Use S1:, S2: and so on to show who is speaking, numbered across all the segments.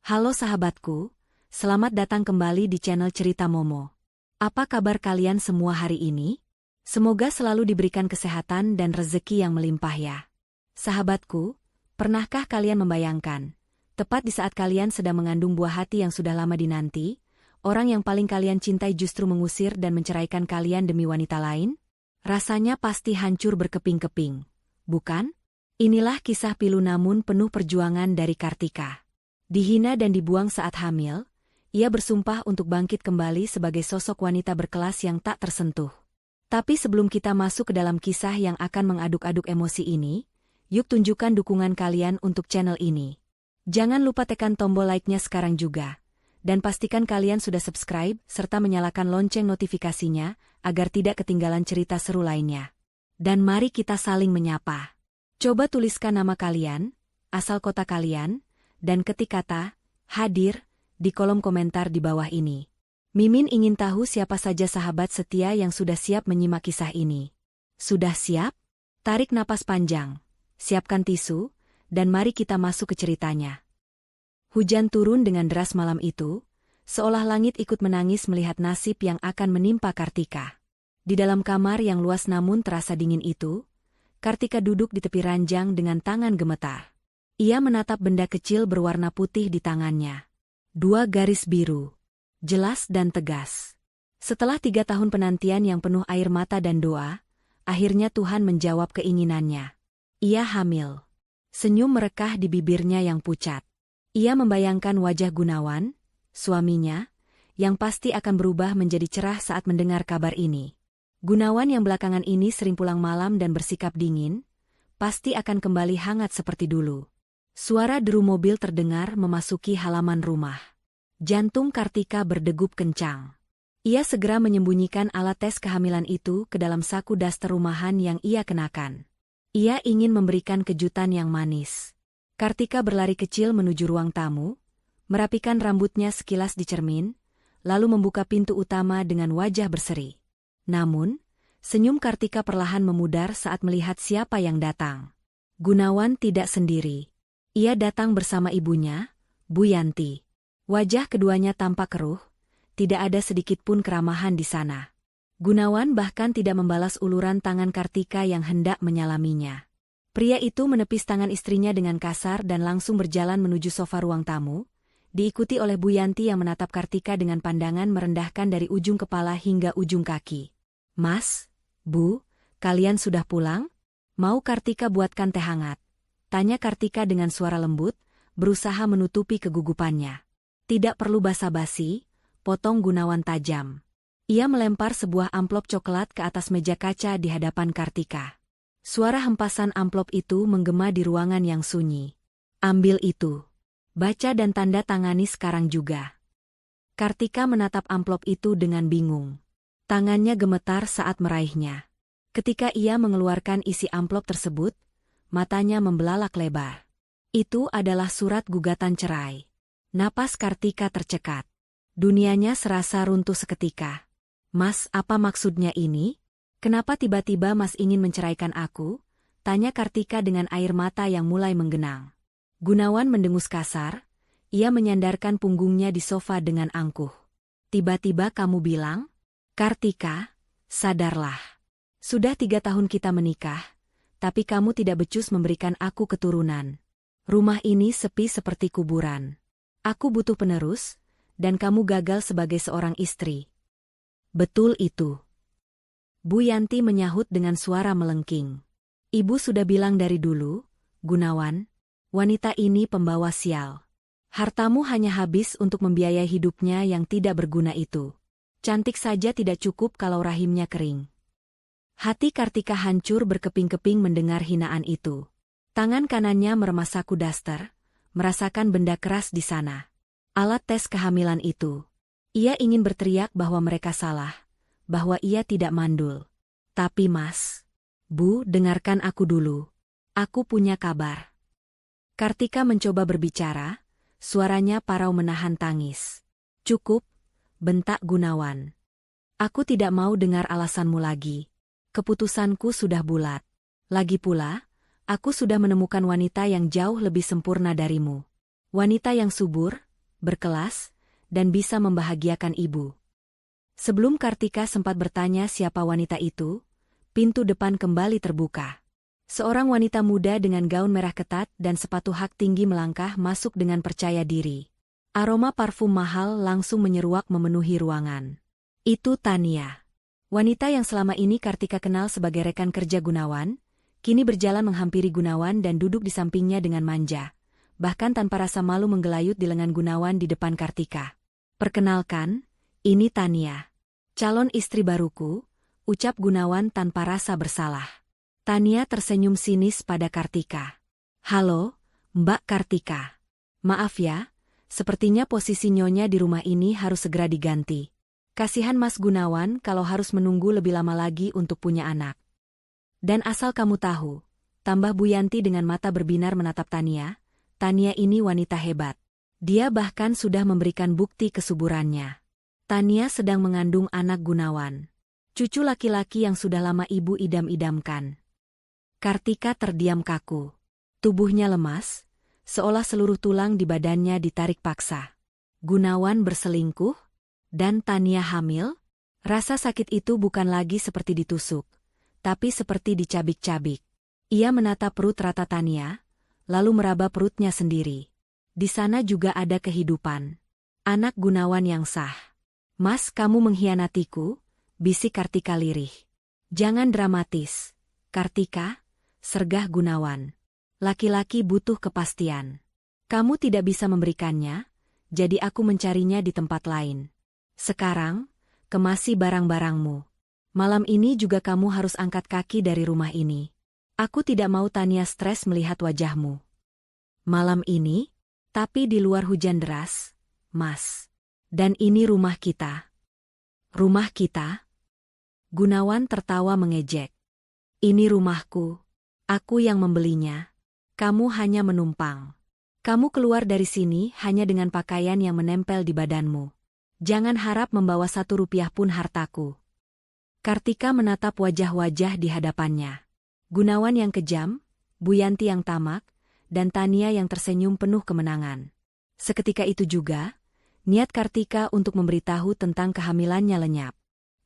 S1: Halo sahabatku, selamat datang kembali di channel Cerita Momo. Apa kabar kalian semua hari ini? Semoga selalu diberikan kesehatan dan rezeki yang melimpah ya. Sahabatku, pernahkah kalian membayangkan, tepat di saat kalian sedang mengandung buah hati yang sudah lama dinanti, orang yang paling kalian cintai justru mengusir dan menceraikan kalian demi wanita lain? Rasanya pasti hancur berkeping-keping, bukan? Inilah kisah pilu namun penuh perjuangan dari Kartika. Dihina dan dibuang saat hamil, ia bersumpah untuk bangkit kembali sebagai sosok wanita berkelas yang tak tersentuh. Tapi sebelum kita masuk ke dalam kisah yang akan mengaduk-aduk emosi ini, yuk tunjukkan dukungan kalian untuk channel ini. Jangan lupa tekan tombol like-nya sekarang juga. Dan pastikan kalian sudah subscribe serta menyalakan lonceng notifikasinya agar tidak ketinggalan cerita seru lainnya. Dan mari kita saling menyapa. Coba tuliskan nama kalian, asal kota kalian, dan ketik kata hadir di kolom komentar di bawah ini. Mimin ingin tahu siapa saja sahabat setia yang sudah siap menyimak kisah ini. Sudah siap? Tarik napas panjang, siapkan tisu, dan mari kita masuk ke ceritanya. Hujan turun dengan deras malam itu, seolah langit ikut menangis melihat nasib yang akan menimpa Kartika. Di dalam kamar yang luas namun terasa dingin itu, Kartika duduk di tepi ranjang dengan tangan gemetar. Ia menatap benda kecil berwarna putih di tangannya. 2 garis biru. Jelas dan tegas. Setelah 3 tahun penantian yang penuh air mata dan doa, akhirnya Tuhan menjawab keinginannya. Ia hamil. Senyum merekah di bibirnya yang pucat. Ia membayangkan wajah Gunawan, suaminya, yang pasti akan berubah menjadi cerah saat mendengar kabar ini. Gunawan yang belakangan ini sering pulang malam dan bersikap dingin, pasti akan kembali hangat seperti dulu. Suara deru mobil terdengar memasuki halaman rumah. Jantung Kartika berdegup kencang. Ia segera menyembunyikan alat tes kehamilan itu ke dalam saku daster rumahan yang ia kenakan. Ia ingin memberikan kejutan yang manis. Kartika berlari kecil menuju ruang tamu, merapikan rambutnya sekilas di cermin, lalu membuka pintu utama dengan wajah berseri. Namun, senyum Kartika perlahan memudar saat melihat siapa yang datang. Gunawan tidak sendiri. Ia datang bersama ibunya, Bu Yanti. Wajah keduanya tampak keruh, tidak ada sedikit pun keramahan di sana. Gunawan bahkan tidak membalas uluran tangan Kartika yang hendak menyalaminya. Pria itu menepis tangan istrinya dengan kasar dan langsung berjalan menuju sofa ruang tamu, diikuti oleh Bu Yanti yang menatap Kartika dengan pandangan merendahkan dari ujung kepala hingga ujung kaki. Mas, Bu, kalian sudah pulang? Mau Kartika buatkan teh hangat? Tanya Kartika dengan suara lembut, berusaha menutupi kegugupannya. Tidak perlu basa-basi, potong Gunawan tajam. Ia melempar sebuah amplop coklat ke atas meja kaca di hadapan Kartika. Suara hempasan amplop itu menggema di ruangan yang sunyi. Ambil itu. Baca dan tanda tangani sekarang juga. Kartika menatap amplop itu dengan bingung. Tangannya gemetar saat meraihnya. Ketika ia mengeluarkan isi amplop tersebut, matanya membelalak lebar. Itu adalah surat gugatan cerai. Napas Kartika tercekat. Dunianya serasa runtuh seketika. Mas, apa maksudnya ini? Kenapa tiba-tiba Mas ingin menceraikan aku? Tanya Kartika dengan air mata yang mulai menggenang. Gunawan mendengus kasar. Ia menyandarkan punggungnya di sofa dengan angkuh. Tiba-tiba kamu bilang? Kartika, sadarlah. Sudah 3 tahun kita menikah. Tapi kamu tidak becus memberikan aku keturunan. Rumah ini sepi seperti kuburan. Aku butuh penerus, dan kamu gagal sebagai seorang istri. Betul itu. Bu Yanti menyahut dengan suara melengking. Ibu sudah bilang dari dulu, Gunawan, wanita ini pembawa sial. Hartamu hanya habis untuk membiayai hidupnya yang tidak berguna itu. Cantik saja tidak cukup kalau rahimnya kering. Hati Kartika hancur berkeping-keping mendengar hinaan itu. Tangan kanannya meremas saku daster, merasakan benda keras di sana. Alat tes kehamilan itu. Ia ingin berteriak bahwa mereka salah, bahwa ia tidak mandul. Tapi Mas, Bu, dengarkan aku dulu. Aku punya kabar. Kartika mencoba berbicara, suaranya parau menahan tangis. Cukup, bentak Gunawan. Aku tidak mau dengar alasanmu lagi. Keputusanku sudah bulat. Lagi pula, aku sudah menemukan wanita yang jauh lebih sempurna darimu. Wanita yang subur, berkelas, dan bisa membahagiakan ibu. Sebelum Kartika sempat bertanya siapa wanita itu, pintu depan kembali terbuka. Seorang wanita muda dengan gaun merah ketat dan sepatu hak tinggi melangkah masuk dengan percaya diri. Aroma parfum mahal langsung menyeruak memenuhi ruangan. Itu Tania. Wanita yang selama ini Kartika kenal sebagai rekan kerja Gunawan, kini berjalan menghampiri Gunawan dan duduk di sampingnya dengan manja. Bahkan tanpa rasa malu menggelayut di lengan Gunawan di depan Kartika. "Perkenalkan, ini Tania. Calon istri baruku," ucap Gunawan tanpa rasa bersalah. Tania tersenyum sinis pada Kartika. "Halo, Mbak Kartika. Maaf ya, sepertinya posisi nyonya di rumah ini harus segera diganti. Kasihan Mas Gunawan kalau harus menunggu lebih lama lagi untuk punya anak. Dan asal kamu tahu," tambah Bu Yanti dengan mata berbinar menatap Tania, "Tania ini wanita hebat. Dia bahkan sudah memberikan bukti kesuburannya." Tania sedang mengandung anak Gunawan. Cucu laki-laki yang sudah lama ibu idam-idamkan. Kartika terdiam kaku. Tubuhnya lemas, seolah seluruh tulang di badannya ditarik paksa. Gunawan berselingkuh? Dan Tania hamil? Rasa sakit itu bukan lagi seperti ditusuk, tapi seperti dicabik-cabik. Ia menatap perut rata Tania, lalu meraba perutnya sendiri. Di sana juga ada kehidupan. Anak Gunawan yang sah. "Mas, kamu mengkhianatiku," bisik Kartika lirih. "Jangan dramatis, Kartika," sergah Gunawan. "Laki-laki butuh kepastian. Kamu tidak bisa memberikannya, jadi aku mencarinya di tempat lain. Sekarang, kemasi barang-barangmu. Malam ini juga kamu harus angkat kaki dari rumah ini. Aku tidak mau Tania stres melihat wajahmu." "Malam ini? Tapi di luar hujan deras, Mas. Dan ini rumah kita." "Rumah kita?" Gunawan tertawa mengejek. "Ini rumahku. Aku yang membelinya. Kamu hanya menumpang. Kamu keluar dari sini hanya dengan pakaian yang menempel di badanmu. Jangan harap membawa 1 rupiah pun hartaku." Kartika menatap wajah-wajah di hadapannya. Gunawan yang kejam, Bu Yanti yang tamak, dan Tania yang tersenyum penuh kemenangan. Seketika itu juga, niat Kartika untuk memberitahu tentang kehamilannya lenyap.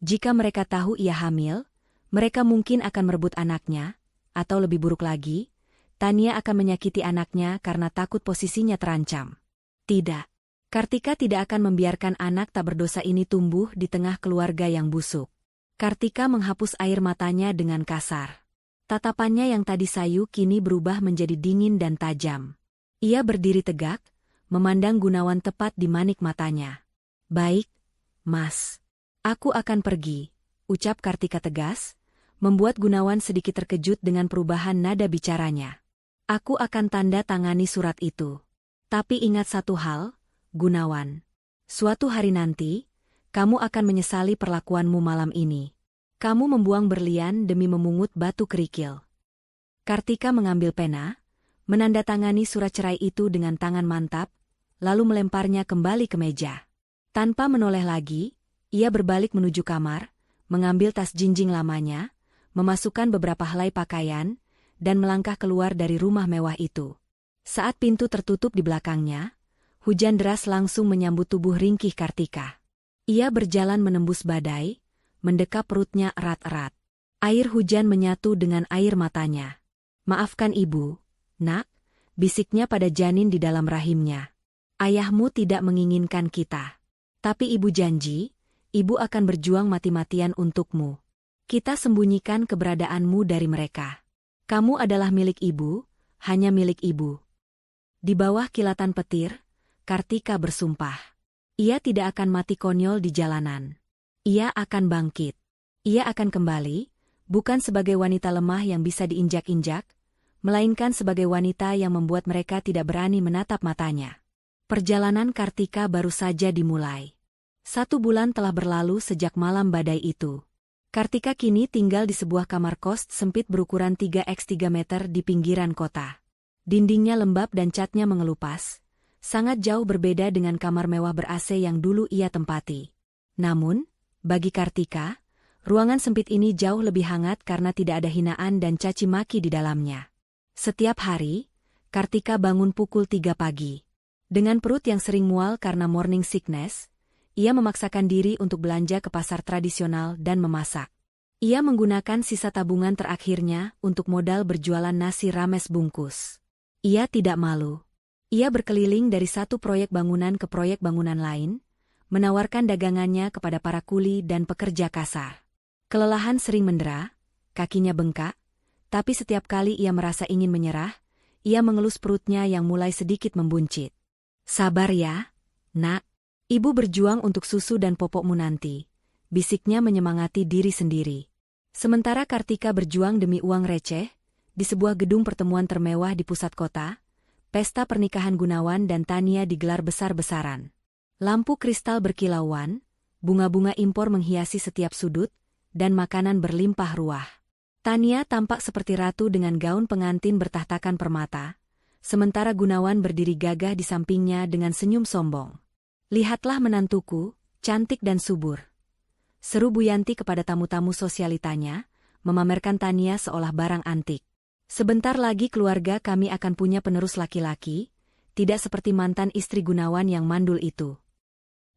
S1: Jika mereka tahu ia hamil, mereka mungkin akan merebut anaknya, atau lebih buruk lagi, Tania akan menyakiti anaknya karena takut posisinya terancam. Tidak. Kartika tidak akan membiarkan anak tak berdosa ini tumbuh di tengah keluarga yang busuk. Kartika menghapus air matanya dengan kasar. Tatapannya yang tadi sayu kini berubah menjadi dingin dan tajam. Ia berdiri tegak, memandang Gunawan tepat di manik matanya. "Baik, Mas. Aku akan pergi," ucap Kartika tegas, membuat Gunawan sedikit terkejut dengan perubahan nada bicaranya. "Aku akan tanda tangani surat itu. Tapi ingat satu hal, Gunawan. Suatu hari nanti, kamu akan menyesali perlakuanmu malam ini. Kamu membuang berlian demi memungut batu kerikil." Kartika mengambil pena, menandatangani surat cerai itu dengan tangan mantap, lalu melemparnya kembali ke meja. Tanpa menoleh lagi, ia berbalik menuju kamar, mengambil tas jinjing lamanya, memasukkan beberapa helai pakaian, dan melangkah keluar dari rumah mewah itu. Saat pintu tertutup di belakangnya, hujan deras langsung menyambut tubuh ringkih Kartika. Ia berjalan menembus badai, mendekap perutnya erat-erat. Air hujan menyatu dengan air matanya. "Maafkan ibu, Nak," bisiknya pada janin di dalam rahimnya. "Ayahmu tidak menginginkan kita. Tapi ibu janji, ibu akan berjuang mati-matian untukmu. Kita sembunyikan keberadaanmu dari mereka. Kamu adalah milik ibu, hanya milik ibu." Di bawah kilatan petir, Kartika bersumpah. Ia tidak akan mati konyol di jalanan. Ia akan bangkit. Ia akan kembali, bukan sebagai wanita lemah yang bisa diinjak-injak, melainkan sebagai wanita yang membuat mereka tidak berani menatap matanya. Perjalanan Kartika baru saja dimulai. 1 bulan telah berlalu sejak malam badai itu. Kartika kini tinggal di sebuah kamar kos sempit berukuran 3x3 meter di pinggiran kota. Dindingnya lembab dan catnya mengelupas, sangat jauh berbeda dengan kamar mewah ber-AC yang dulu ia tempati. Namun, bagi Kartika, ruangan sempit ini jauh lebih hangat karena tidak ada hinaan dan caci maki di dalamnya. Setiap hari, Kartika bangun pukul 3 pagi. Dengan perut yang sering mual karena morning sickness, ia memaksakan diri untuk belanja ke pasar tradisional dan memasak. Ia menggunakan sisa tabungan terakhirnya untuk modal berjualan nasi rames bungkus. Ia tidak malu. Ia berkeliling dari satu proyek bangunan ke proyek bangunan lain, menawarkan dagangannya kepada para kuli dan pekerja kasar. Kelelahan sering mendera, kakinya bengkak, tapi setiap kali ia merasa ingin menyerah, ia mengelus perutnya yang mulai sedikit membuncit. Sabar ya, nak. Ibu berjuang untuk susu dan popokmu nanti, bisiknya menyemangati diri sendiri. Sementara Kartika berjuang demi uang receh, di sebuah gedung pertemuan termewah di pusat kota, pesta pernikahan Gunawan dan Tania digelar besar-besaran. Lampu kristal berkilauan, bunga-bunga impor menghiasi setiap sudut, dan makanan berlimpah ruah. Tania tampak seperti ratu dengan gaun pengantin bertahtakan permata, sementara Gunawan berdiri gagah di sampingnya dengan senyum sombong. Lihatlah menantuku, cantik dan subur. Seru Bu Yanti kepada tamu-tamu sosialitanya, memamerkan Tania seolah barang antik. Sebentar lagi keluarga kami akan punya penerus laki-laki, tidak seperti mantan istri Gunawan yang mandul itu.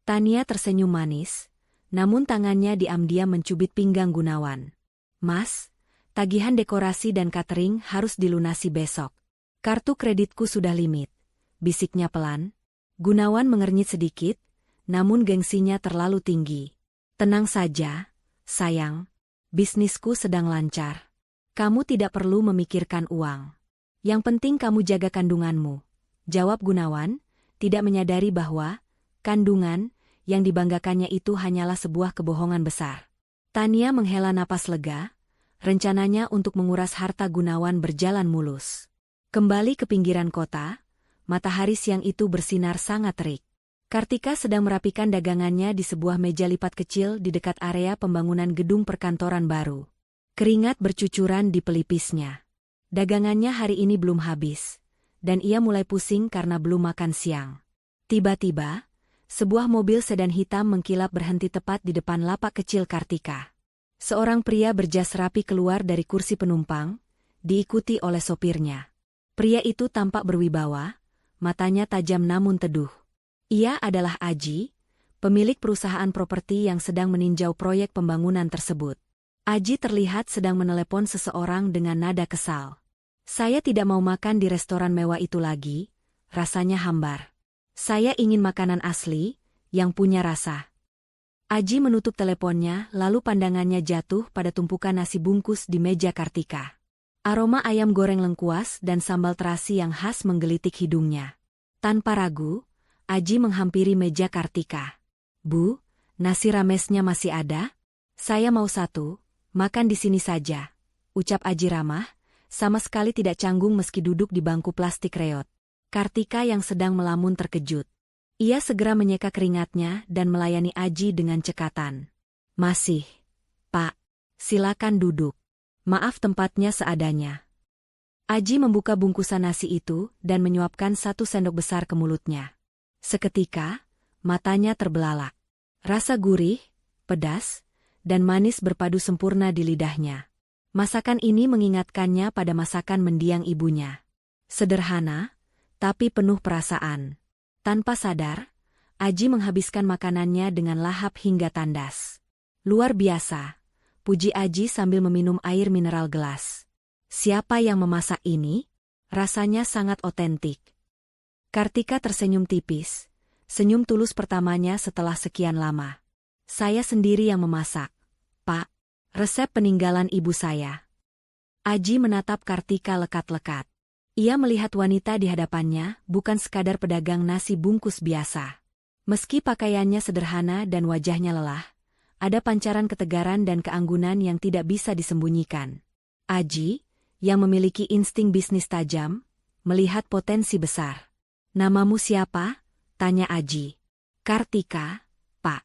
S1: Tania tersenyum manis, namun tangannya diam-diam mencubit pinggang Gunawan. Mas, tagihan dekorasi dan catering harus dilunasi besok. Kartu kreditku sudah limit, bisiknya pelan. Gunawan mengernyit sedikit, namun gengsinya terlalu tinggi. Tenang saja, sayang. Bisnisku sedang lancar. Kamu tidak perlu memikirkan uang. Yang penting kamu jaga kandunganmu, jawab Gunawan, tidak menyadari bahwa kandungan yang dibanggakannya itu hanyalah sebuah kebohongan besar. Tania menghela napas lega, rencananya untuk menguras harta Gunawan berjalan mulus. Kembali ke pinggiran kota, matahari siang itu bersinar sangat terik. Kartika sedang merapikan dagangannya di sebuah meja lipat kecil di dekat area pembangunan gedung perkantoran baru. Keringat bercucuran di pelipisnya. Dagangannya hari ini belum habis, dan ia mulai pusing karena belum makan siang. Tiba-tiba, sebuah mobil sedan hitam mengkilap berhenti tepat di depan lapak kecil Kartika. Seorang pria berjas rapi keluar dari kursi penumpang, diikuti oleh sopirnya. Pria itu tampak berwibawa, matanya tajam namun teduh. Ia adalah Aji, pemilik perusahaan properti yang sedang meninjau proyek pembangunan tersebut. Aji terlihat sedang menelepon seseorang dengan nada kesal. Saya tidak mau makan di restoran mewah itu lagi, rasanya hambar. Saya ingin makanan asli, yang punya rasa. Aji menutup teleponnya lalu pandangannya jatuh pada tumpukan nasi bungkus di meja Kartika. Aroma ayam goreng lengkuas dan sambal terasi yang khas menggelitik hidungnya. Tanpa ragu, Aji menghampiri meja Kartika. Bu, nasi ramesnya masih ada? Saya mau satu, makan di sini saja, ucap Aji ramah, sama sekali tidak canggung meski duduk di bangku plastik reot. Kartika yang sedang melamun terkejut. Ia segera menyeka keringatnya dan melayani Aji dengan cekatan. Masih, Pak. Silakan duduk. Maaf tempatnya seadanya. Aji membuka bungkusan nasi itu dan menyuapkan 1 sendok besar ke mulutnya. Seketika, matanya terbelalak. Rasa gurih, pedas, dan manis berpadu sempurna di lidahnya. Masakan ini mengingatkannya pada masakan mendiang ibunya. Sederhana, tapi penuh perasaan. Tanpa sadar, Aji menghabiskan makanannya dengan lahap hingga tandas. Luar biasa, puji Aji sambil meminum air mineral gelas. Siapa yang memasak ini? Rasanya sangat otentik. Kartika tersenyum tipis, senyum tulus pertamanya setelah sekian lama. Saya sendiri yang memasak, Pak. Resep peninggalan ibu saya. Aji menatap Kartika lekat-lekat. Ia melihat wanita di hadapannya bukan sekadar pedagang nasi bungkus biasa. Meski pakaiannya sederhana dan wajahnya lelah, ada pancaran ketegaran dan keanggunan yang tidak bisa disembunyikan. Aji, yang memiliki insting bisnis tajam, melihat potensi besar. Namamu siapa? Tanya Aji. Kartika, Pak.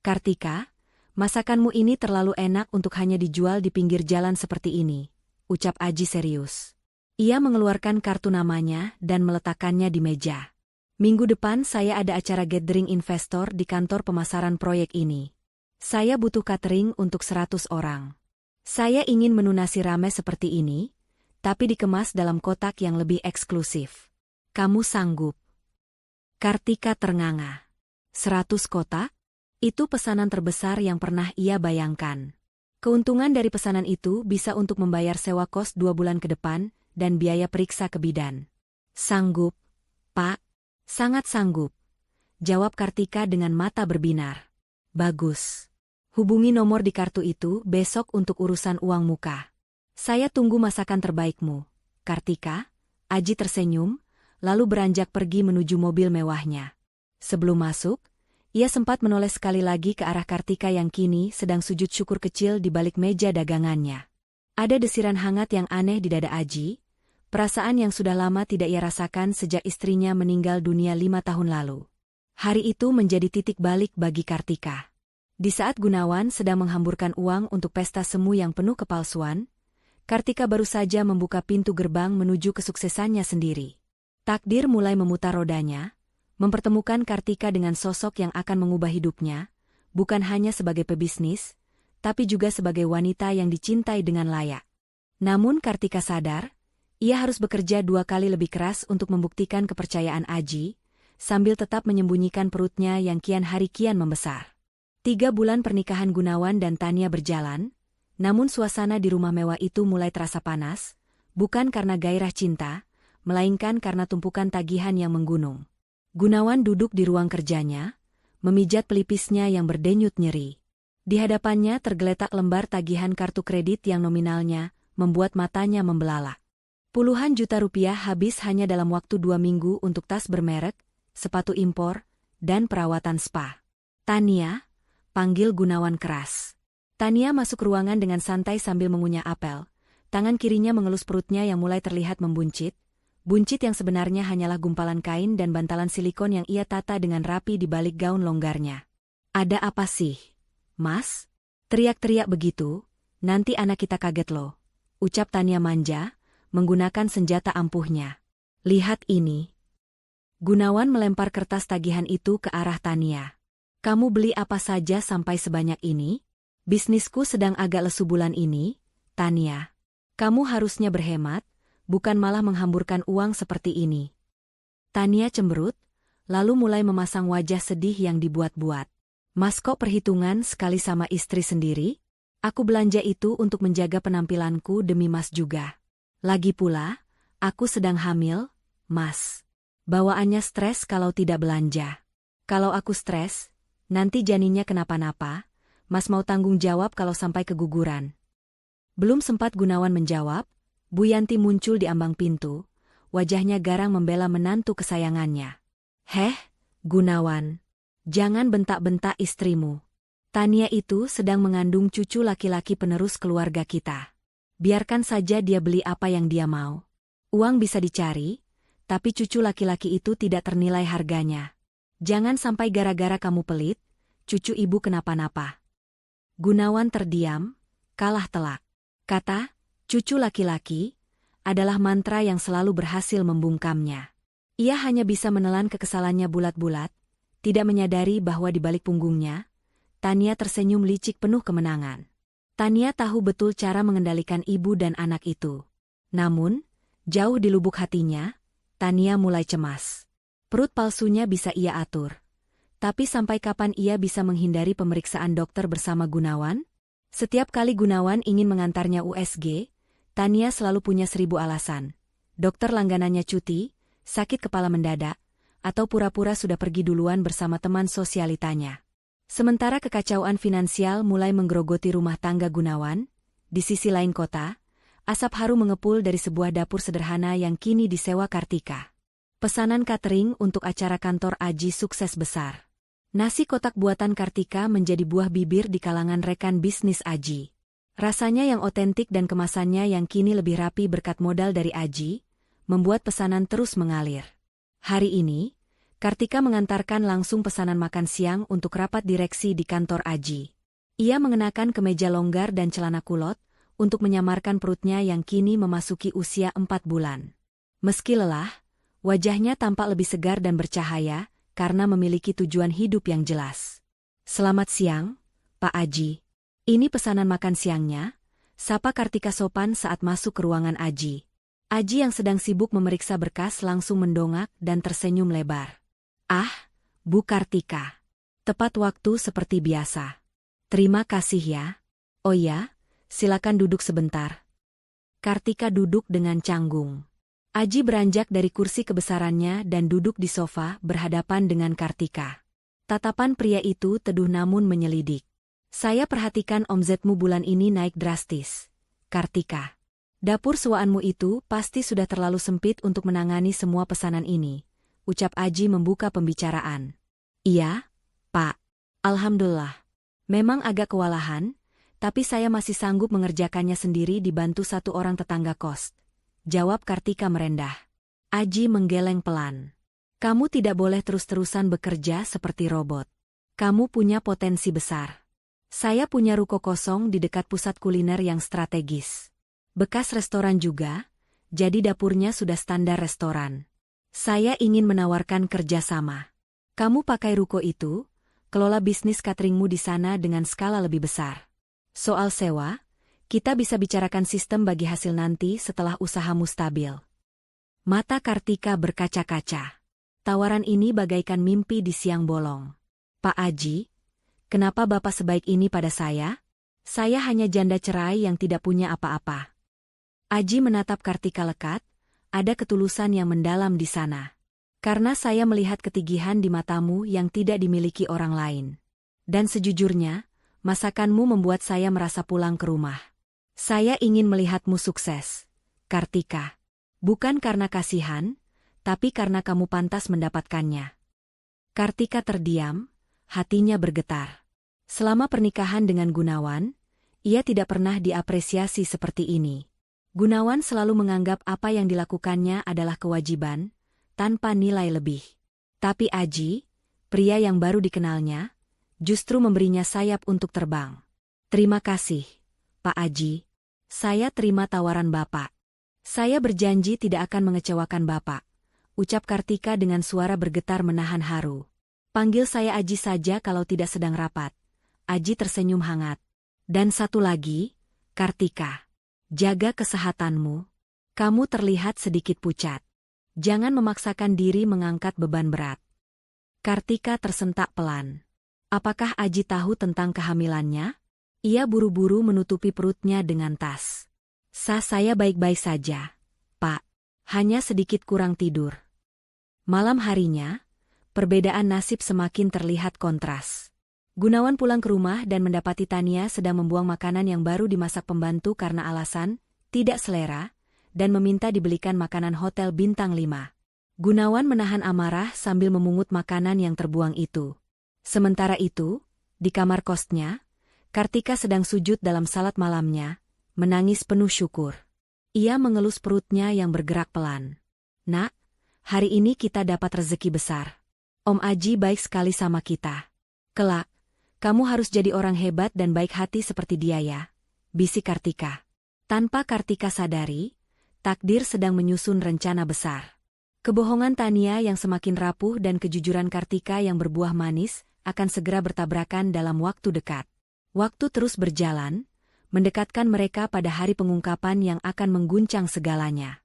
S1: Kartika, masakanmu ini terlalu enak untuk hanya dijual di pinggir jalan seperti ini, ucap Aji serius. Ia mengeluarkan kartu namanya dan meletakkannya di meja. Minggu depan saya ada acara gathering investor di kantor pemasaran proyek ini. Saya butuh catering untuk 100 orang. Saya ingin menu nasi rames seperti ini, tapi dikemas dalam kotak yang lebih eksklusif. Kamu sanggup? Kartika ternganga. 100 kotak? Itu pesanan terbesar yang pernah ia bayangkan. Keuntungan dari pesanan itu bisa untuk membayar sewa kos 2 bulan ke depan dan biaya periksa ke bidan. Sanggup, Pak. Sangat sanggup. Jawab Kartika dengan mata berbinar. Bagus. Hubungi nomor di kartu itu besok untuk urusan uang muka. Saya tunggu masakan terbaikmu, Kartika. Aji tersenyum, lalu beranjak pergi menuju mobil mewahnya. Sebelum masuk, ia sempat menoleh sekali lagi ke arah Kartika yang kini sedang sujud syukur kecil di balik meja dagangannya. Ada desiran hangat yang aneh di dada Aji, perasaan yang sudah lama tidak ia rasakan sejak istrinya meninggal dunia 5 tahun lalu. Hari itu menjadi titik balik bagi Kartika. Di saat Gunawan sedang menghamburkan uang untuk pesta semu yang penuh kepalsuan, Kartika baru saja membuka pintu gerbang menuju kesuksesannya sendiri. Takdir mulai memutar rodanya, mempertemukan Kartika dengan sosok yang akan mengubah hidupnya, bukan hanya sebagai pebisnis, tapi juga sebagai wanita yang dicintai dengan layak. Namun Kartika sadar, ia harus bekerja 2 kali lebih keras untuk membuktikan kepercayaan Aji, sambil tetap menyembunyikan perutnya yang kian hari kian membesar. 3 bulan pernikahan Gunawan dan Tania berjalan, namun suasana di rumah mewah itu mulai terasa panas, bukan karena gairah cinta, melainkan karena tumpukan tagihan yang menggunung. Gunawan duduk di ruang kerjanya, memijat pelipisnya yang berdenyut nyeri. Di hadapannya tergeletak lembar tagihan kartu kredit yang nominalnya membuat matanya membelalak. Puluhan juta rupiah habis hanya dalam waktu 2 minggu untuk tas bermerek, sepatu impor, dan perawatan spa. Tania, panggil Gunawan keras. Tania masuk ruangan dengan santai sambil mengunyah apel. Tangan kirinya mengelus perutnya yang mulai terlihat membuncit. Buncit yang sebenarnya hanyalah gumpalan kain dan bantalan silikon yang ia tata dengan rapi di balik gaun longgarnya. Ada apa sih, Mas? Teriak-teriak begitu, nanti anak kita kaget loh. Ucap Tania manja, menggunakan senjata ampuhnya. Lihat ini. Gunawan melempar kertas tagihan itu ke arah Tania. Kamu beli apa saja sampai sebanyak ini? Bisnisku sedang agak lesu bulan ini, Tania. Kamu harusnya berhemat, bukan malah menghamburkan uang seperti ini. Tania cemberut, lalu mulai memasang wajah sedih yang dibuat-buat. Mas kok perhitungan sekali sama istri sendiri? Aku belanja itu untuk menjaga penampilanku demi Mas juga. Lagi pula, aku sedang hamil, Mas. Bawaannya stres kalau tidak belanja. Kalau aku stres, nanti janinnya kenapa-napa, Mas mau tanggung jawab kalau sampai keguguran. Belum sempat Gunawan menjawab, Bu Yanti muncul di ambang pintu, wajahnya garang membela menantu kesayangannya. Heh, Gunawan, jangan bentak-bentak istrimu. Tania itu sedang mengandung cucu laki-laki penerus keluarga kita. Biarkan saja dia beli apa yang dia mau. Uang bisa dicari, tapi cucu laki-laki itu tidak ternilai harganya. Jangan sampai gara-gara kamu pelit, cucu ibu kenapa-napa. Gunawan terdiam, kalah telak. Kata, cucu laki-laki, adalah mantra yang selalu berhasil membungkamnya. Ia hanya bisa menelan kekesalannya bulat-bulat, tidak menyadari bahwa di balik punggungnya, Tania tersenyum licik penuh kemenangan. Tania tahu betul cara mengendalikan ibu dan anak itu. Namun, jauh di lubuk hatinya, Tania mulai cemas. Perut palsunya bisa ia atur. Tapi sampai kapan ia bisa menghindari pemeriksaan dokter bersama Gunawan? Setiap kali Gunawan ingin mengantarnya USG, Tania selalu punya 1000 alasan. Dokter langganannya cuti, sakit kepala mendadak, atau pura-pura sudah pergi duluan bersama teman sosialitanya. Sementara kekacauan finansial mulai menggerogoti rumah tangga Gunawan, di sisi lain kota, asap harum mengepul dari sebuah dapur sederhana yang kini disewa Kartika. Pesanan catering untuk acara kantor Aji sukses besar. Nasi kotak buatan Kartika menjadi buah bibir di kalangan rekan bisnis Aji. Rasanya yang otentik dan kemasannya yang kini lebih rapi berkat modal dari Aji, membuat pesanan terus mengalir. Hari ini, Kartika mengantarkan langsung pesanan makan siang untuk rapat direksi di kantor Aji. Ia mengenakan kemeja longgar dan celana kulot, untuk menyamarkan perutnya yang kini memasuki usia 4 bulan. Meski lelah, wajahnya tampak lebih segar dan bercahaya, karena memiliki tujuan hidup yang jelas. Selamat siang, Pak Aji. Ini pesanan makan siangnya, sapa Kartika sopan saat masuk ke ruangan Aji. Aji yang sedang sibuk memeriksa berkas langsung mendongak dan tersenyum lebar. Ah, Bu Kartika. Tepat waktu seperti biasa. Terima kasih ya. Oh ya, silakan duduk sebentar. Kartika duduk dengan canggung. Aji beranjak dari kursi kebesarannya dan duduk di sofa berhadapan dengan Kartika. Tatapan pria itu teduh namun menyelidik. Saya perhatikan omzetmu bulan ini naik drastis. Kartika. Dapur suaanmu itu pasti sudah terlalu sempit untuk menangani semua pesanan ini, ucap Aji membuka pembicaraan. Iya, Pak. Alhamdulillah. Memang agak kewalahan, tapi saya masih sanggup mengerjakannya sendiri dibantu satu orang tetangga kos. Jawab Kartika merendah. Aji menggeleng pelan. Kamu tidak boleh terus-terusan bekerja seperti robot. Kamu punya potensi besar. Saya punya ruko kosong di dekat pusat kuliner yang strategis. Bekas restoran juga, jadi dapurnya sudah standar restoran. Saya ingin menawarkan kerjasama. Kamu pakai ruko itu, kelola bisnis cateringmu di sana dengan skala lebih besar. Soal sewa, kita bisa bicarakan sistem bagi hasil nanti setelah usahamu stabil. Mata Kartika berkaca-kaca. Tawaran ini bagaikan mimpi di siang bolong. Pak Aji, kenapa Bapak sebaik ini pada saya? Saya hanya janda cerai yang tidak punya apa-apa. Aji menatap Kartika lekat, ada ketulusan yang mendalam di sana. Karena saya melihat ketigihan di matamu yang tidak dimiliki orang lain. Dan sejujurnya, masakanmu membuat saya merasa pulang ke rumah. Saya ingin melihatmu sukses, Kartika. Bukan karena kasihan, tapi karena kamu pantas mendapatkannya. Kartika terdiam, hatinya bergetar. Selama pernikahan dengan Gunawan, ia tidak pernah diapresiasi seperti ini. Gunawan selalu menganggap apa yang dilakukannya adalah kewajiban, tanpa nilai lebih. Tapi Aji, pria yang baru dikenalnya, justru memberinya sayap untuk terbang. Terima kasih, Pak Aji. Saya terima tawaran Bapak. Saya berjanji tidak akan mengecewakan Bapak, ucap Kartika dengan suara bergetar menahan haru. Panggil saya Aji saja kalau tidak sedang rapat. Aji tersenyum hangat. Dan satu lagi, Kartika. Jaga kesehatanmu. Kamu terlihat sedikit pucat. Jangan memaksakan diri mengangkat beban berat. Kartika tersentak pelan. Apakah Aji tahu tentang kehamilannya? Ia buru-buru menutupi perutnya dengan tas. Saya baik-baik saja, Pak. Hanya sedikit kurang tidur. Malam harinya, perbedaan nasib semakin terlihat kontras. Gunawan pulang ke rumah dan mendapati Tania sedang membuang makanan yang baru dimasak pembantu karena alasan tidak selera, dan meminta dibelikan makanan hotel bintang 5. Gunawan menahan amarah sambil memungut makanan yang terbuang itu. Sementara itu, di kamar kosnya, Kartika sedang sujud dalam salat malamnya, menangis penuh syukur. Ia mengelus perutnya yang bergerak pelan. Nak, hari ini kita dapat rezeki besar. Om Aji baik sekali sama kita. Kelak, kamu harus jadi orang hebat dan baik hati seperti dia ya, bisik Kartika. Tanpa Kartika sadari, takdir sedang menyusun rencana besar. Kebohongan Tania yang semakin rapuh dan kejujuran Kartika yang berbuah manis akan segera bertabrakan dalam waktu dekat. Waktu terus berjalan, mendekatkan mereka pada hari pengungkapan yang akan mengguncang segalanya.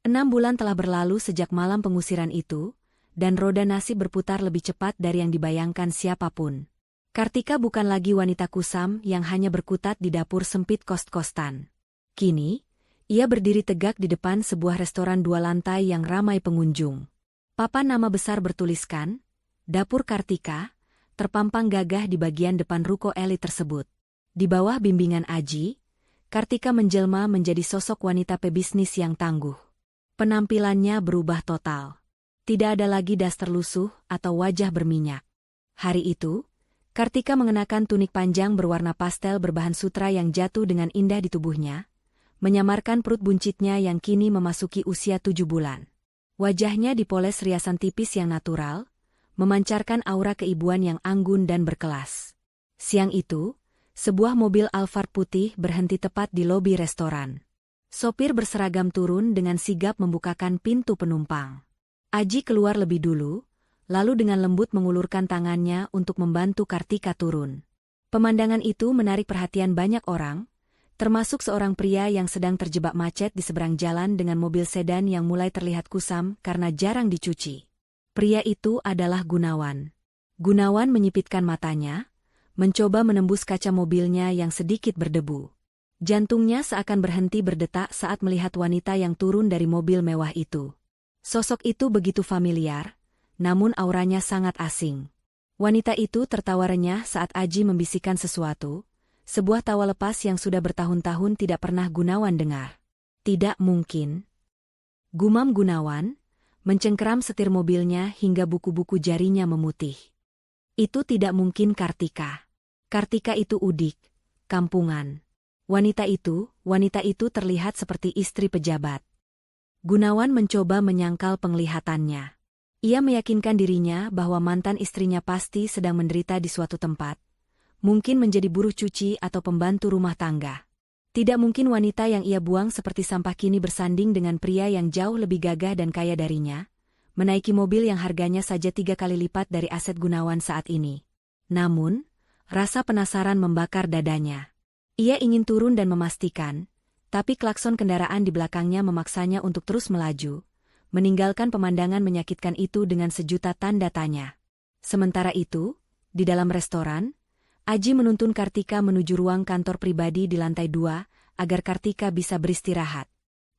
S1: 6 bulan telah berlalu sejak malam pengusiran itu, dan roda nasib berputar lebih cepat dari yang dibayangkan siapapun. Kartika bukan lagi wanita kusam yang hanya berkutat di dapur sempit kos-kostan. Kini, ia berdiri tegak di depan sebuah restoran 2 lantai yang ramai pengunjung. Papan nama besar bertuliskan, Dapur Kartika, terpampang gagah di bagian depan ruko elit tersebut. Di bawah bimbingan Aji, Kartika menjelma menjadi sosok wanita pebisnis yang tangguh. Penampilannya berubah total. Tidak ada lagi das terlusuh atau wajah berminyak. Hari itu, Kartika mengenakan tunik panjang berwarna pastel berbahan sutra yang jatuh dengan indah di tubuhnya, menyamarkan perut buncitnya yang kini memasuki usia 7 bulan. Wajahnya dipoles riasan tipis yang natural, memancarkan aura keibuan yang anggun dan berkelas. Siang itu, sebuah mobil Alphard putih berhenti tepat di lobi restoran. Sopir berseragam turun dengan sigap membukakan pintu penumpang. Aji keluar lebih dulu, lalu dengan lembut mengulurkan tangannya untuk membantu Kartika turun. Pemandangan itu menarik perhatian banyak orang, termasuk seorang pria yang sedang terjebak macet di seberang jalan dengan mobil sedan yang mulai terlihat kusam karena jarang dicuci. Pria itu adalah Gunawan. Gunawan menyipitkan matanya, mencoba menembus kaca mobilnya yang sedikit berdebu. Jantungnya seakan berhenti berdetak saat melihat wanita yang turun dari mobil mewah itu. Sosok itu begitu familiar, namun auranya sangat asing. Wanita itu tertawa renyah saat Aji membisikkan sesuatu, sebuah tawa lepas yang sudah bertahun-tahun tidak pernah Gunawan dengar. Tidak mungkin. Gumam Gunawan, mencengkeram setir mobilnya hingga buku-buku jarinya memutih. Itu tidak mungkin Kartika. Kartika itu udik, kampungan. Wanita itu terlihat seperti istri pejabat. Gunawan mencoba menyangkal penglihatannya. Ia meyakinkan dirinya bahwa mantan istrinya pasti sedang menderita di suatu tempat. Mungkin menjadi buruh cuci atau pembantu rumah tangga. Tidak mungkin wanita yang ia buang seperti sampah kini bersanding dengan pria yang jauh lebih gagah dan kaya darinya, menaiki mobil yang harganya saja 3 kali lipat dari aset Gunawan saat ini. Namun, rasa penasaran membakar dadanya. Ia ingin turun dan memastikan, tapi klakson kendaraan di belakangnya memaksanya untuk terus melaju, meninggalkan pemandangan menyakitkan itu dengan sejuta tanda tanya. Sementara itu, di dalam restoran, Aji menuntun Kartika menuju ruang kantor pribadi di lantai 2, agar Kartika bisa beristirahat.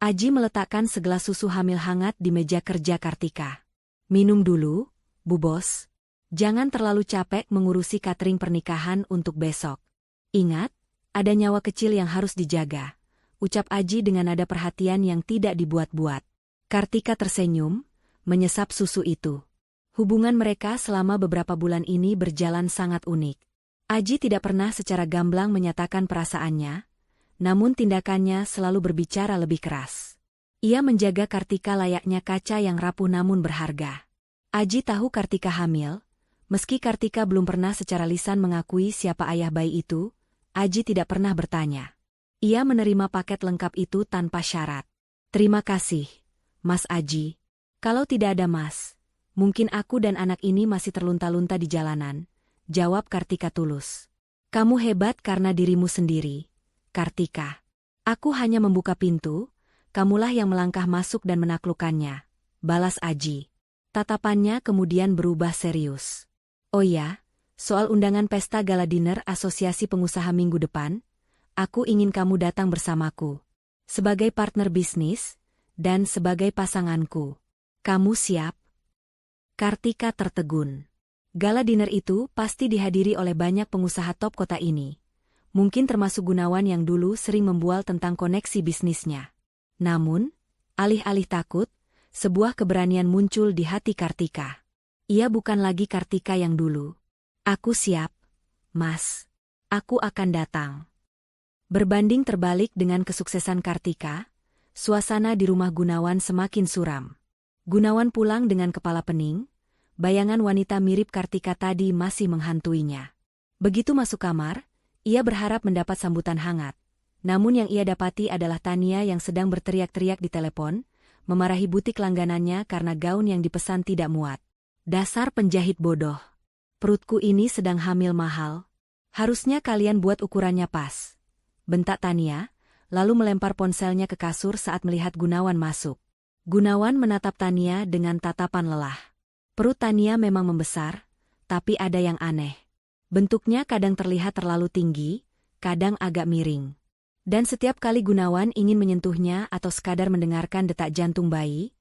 S1: Aji meletakkan segelas susu hamil hangat di meja kerja Kartika. "Minum dulu, Bu Bos. Jangan terlalu capek mengurusi catering pernikahan untuk besok. Ingat, ada nyawa kecil yang harus dijaga," ucap Aji dengan nada perhatian yang tidak dibuat-buat. Kartika tersenyum, menyesap susu itu. Hubungan mereka selama beberapa bulan ini berjalan sangat unik. Aji tidak pernah secara gamblang menyatakan perasaannya, namun tindakannya selalu berbicara lebih keras. Ia menjaga Kartika layaknya kaca yang rapuh namun berharga. Aji tahu Kartika hamil, meski Kartika belum pernah secara lisan mengakui siapa ayah bayi itu. Aji tidak pernah bertanya. Ia menerima paket lengkap itu tanpa syarat. "Terima kasih, Mas Aji. Kalau tidak ada Mas, mungkin aku dan anak ini masih terlunta-lunta di jalanan," jawab Kartika tulus. "Kamu hebat karena dirimu sendiri, Kartika. Aku hanya membuka pintu, kamulah yang melangkah masuk dan menaklukkannya," balas Aji. Tatapannya kemudian berubah serius. "Oh ya, soal undangan pesta gala dinner Asosiasi Pengusaha minggu depan, aku ingin kamu datang bersamaku. Sebagai partner bisnis, dan sebagai pasanganku. Kamu siap?" Kartika tertegun. Gala dinner itu pasti dihadiri oleh banyak pengusaha top kota ini. Mungkin termasuk Gunawan yang dulu sering membual tentang koneksi bisnisnya. Namun, alih-alih takut, sebuah keberanian muncul di hati Kartika. Ia bukan lagi Kartika yang dulu. "Aku siap, Mas. Aku akan datang." Berbanding terbalik dengan kesuksesan Kartika, suasana di rumah Gunawan semakin suram. Gunawan pulang dengan kepala pening, bayangan wanita mirip Kartika tadi masih menghantuinya. Begitu masuk kamar, ia berharap mendapat sambutan hangat. Namun yang ia dapati adalah Tania yang sedang berteriak-teriak di telepon, memarahi butik langganannya karena gaun yang dipesan tidak muat. "Dasar penjahit bodoh. Perutku ini sedang hamil mahal. Harusnya kalian buat ukurannya pas," bentak Tania, lalu melempar ponselnya ke kasur saat melihat Gunawan masuk. Gunawan menatap Tania dengan tatapan lelah. Perut Tania memang membesar, tapi ada yang aneh. Bentuknya kadang terlihat terlalu tinggi, kadang agak miring. Dan setiap kali Gunawan ingin menyentuhnya atau sekadar mendengarkan detak jantung bayi,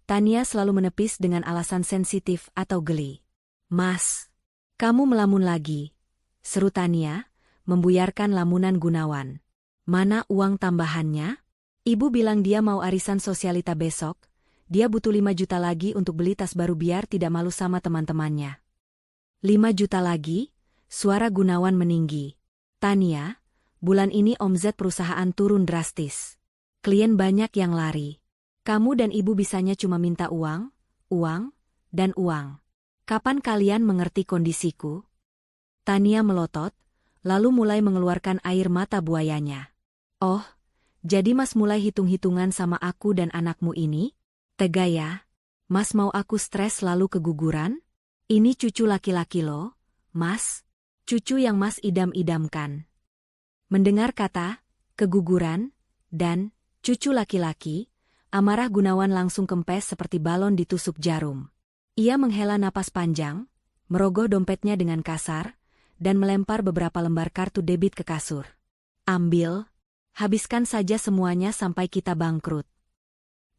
S1: Tania selalu menepis dengan alasan sensitif atau geli. "Mas, kamu melamun lagi," seru Tania, membuyarkan lamunan Gunawan. "Mana uang tambahannya? Ibu bilang dia mau arisan sosialita besok, dia butuh 5 juta lagi untuk beli tas baru biar tidak malu sama teman-temannya." 5 juta lagi? Suara Gunawan meninggi. "Tania, bulan ini omzet perusahaan turun drastis. Klien banyak yang lari. Kamu dan ibu bisanya cuma minta uang, dan uang. Kapan kalian mengerti kondisiku?" Tania melotot, lalu mulai mengeluarkan air mata buayanya. "Oh, jadi Mas mulai hitung-hitungan sama aku dan anakmu ini? Tega ya? Mas mau aku stres lalu keguguran? Ini cucu laki-laki lo, Mas. Cucu yang Mas idam-idamkan." Mendengar kata keguguran dan cucu laki-laki, amarah Gunawan langsung kempes seperti balon ditusuk jarum. Ia menghela napas panjang, merogoh dompetnya dengan kasar, dan melempar beberapa lembar kartu debit ke kasur. Ambil, habiskan saja semuanya sampai kita bangkrut.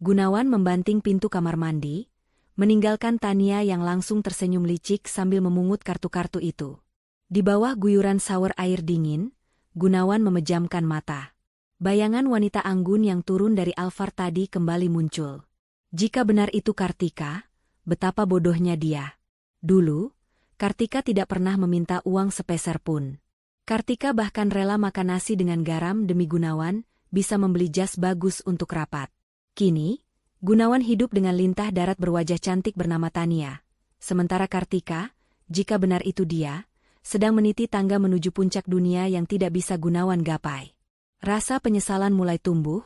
S1: Gunawan membanting pintu kamar mandi, meninggalkan Tania yang langsung tersenyum licik sambil memungut kartu-kartu itu. Di bawah guyuran shower air dingin, Gunawan memejamkan mata. Bayangan wanita anggun yang turun dari Alphard tadi kembali muncul. Jika benar itu Kartika, betapa bodohnya dia. Dulu, Kartika tidak pernah meminta uang sepeser pun. Kartika bahkan rela makan nasi dengan garam demi Gunawan bisa membeli jas bagus untuk rapat. Kini, Gunawan hidup dengan lintah darat berwajah cantik bernama Tania. Sementara Kartika, jika benar itu dia, sedang meniti tangga menuju puncak dunia yang tidak bisa Gunawan gapai. Rasa penyesalan mulai tumbuh,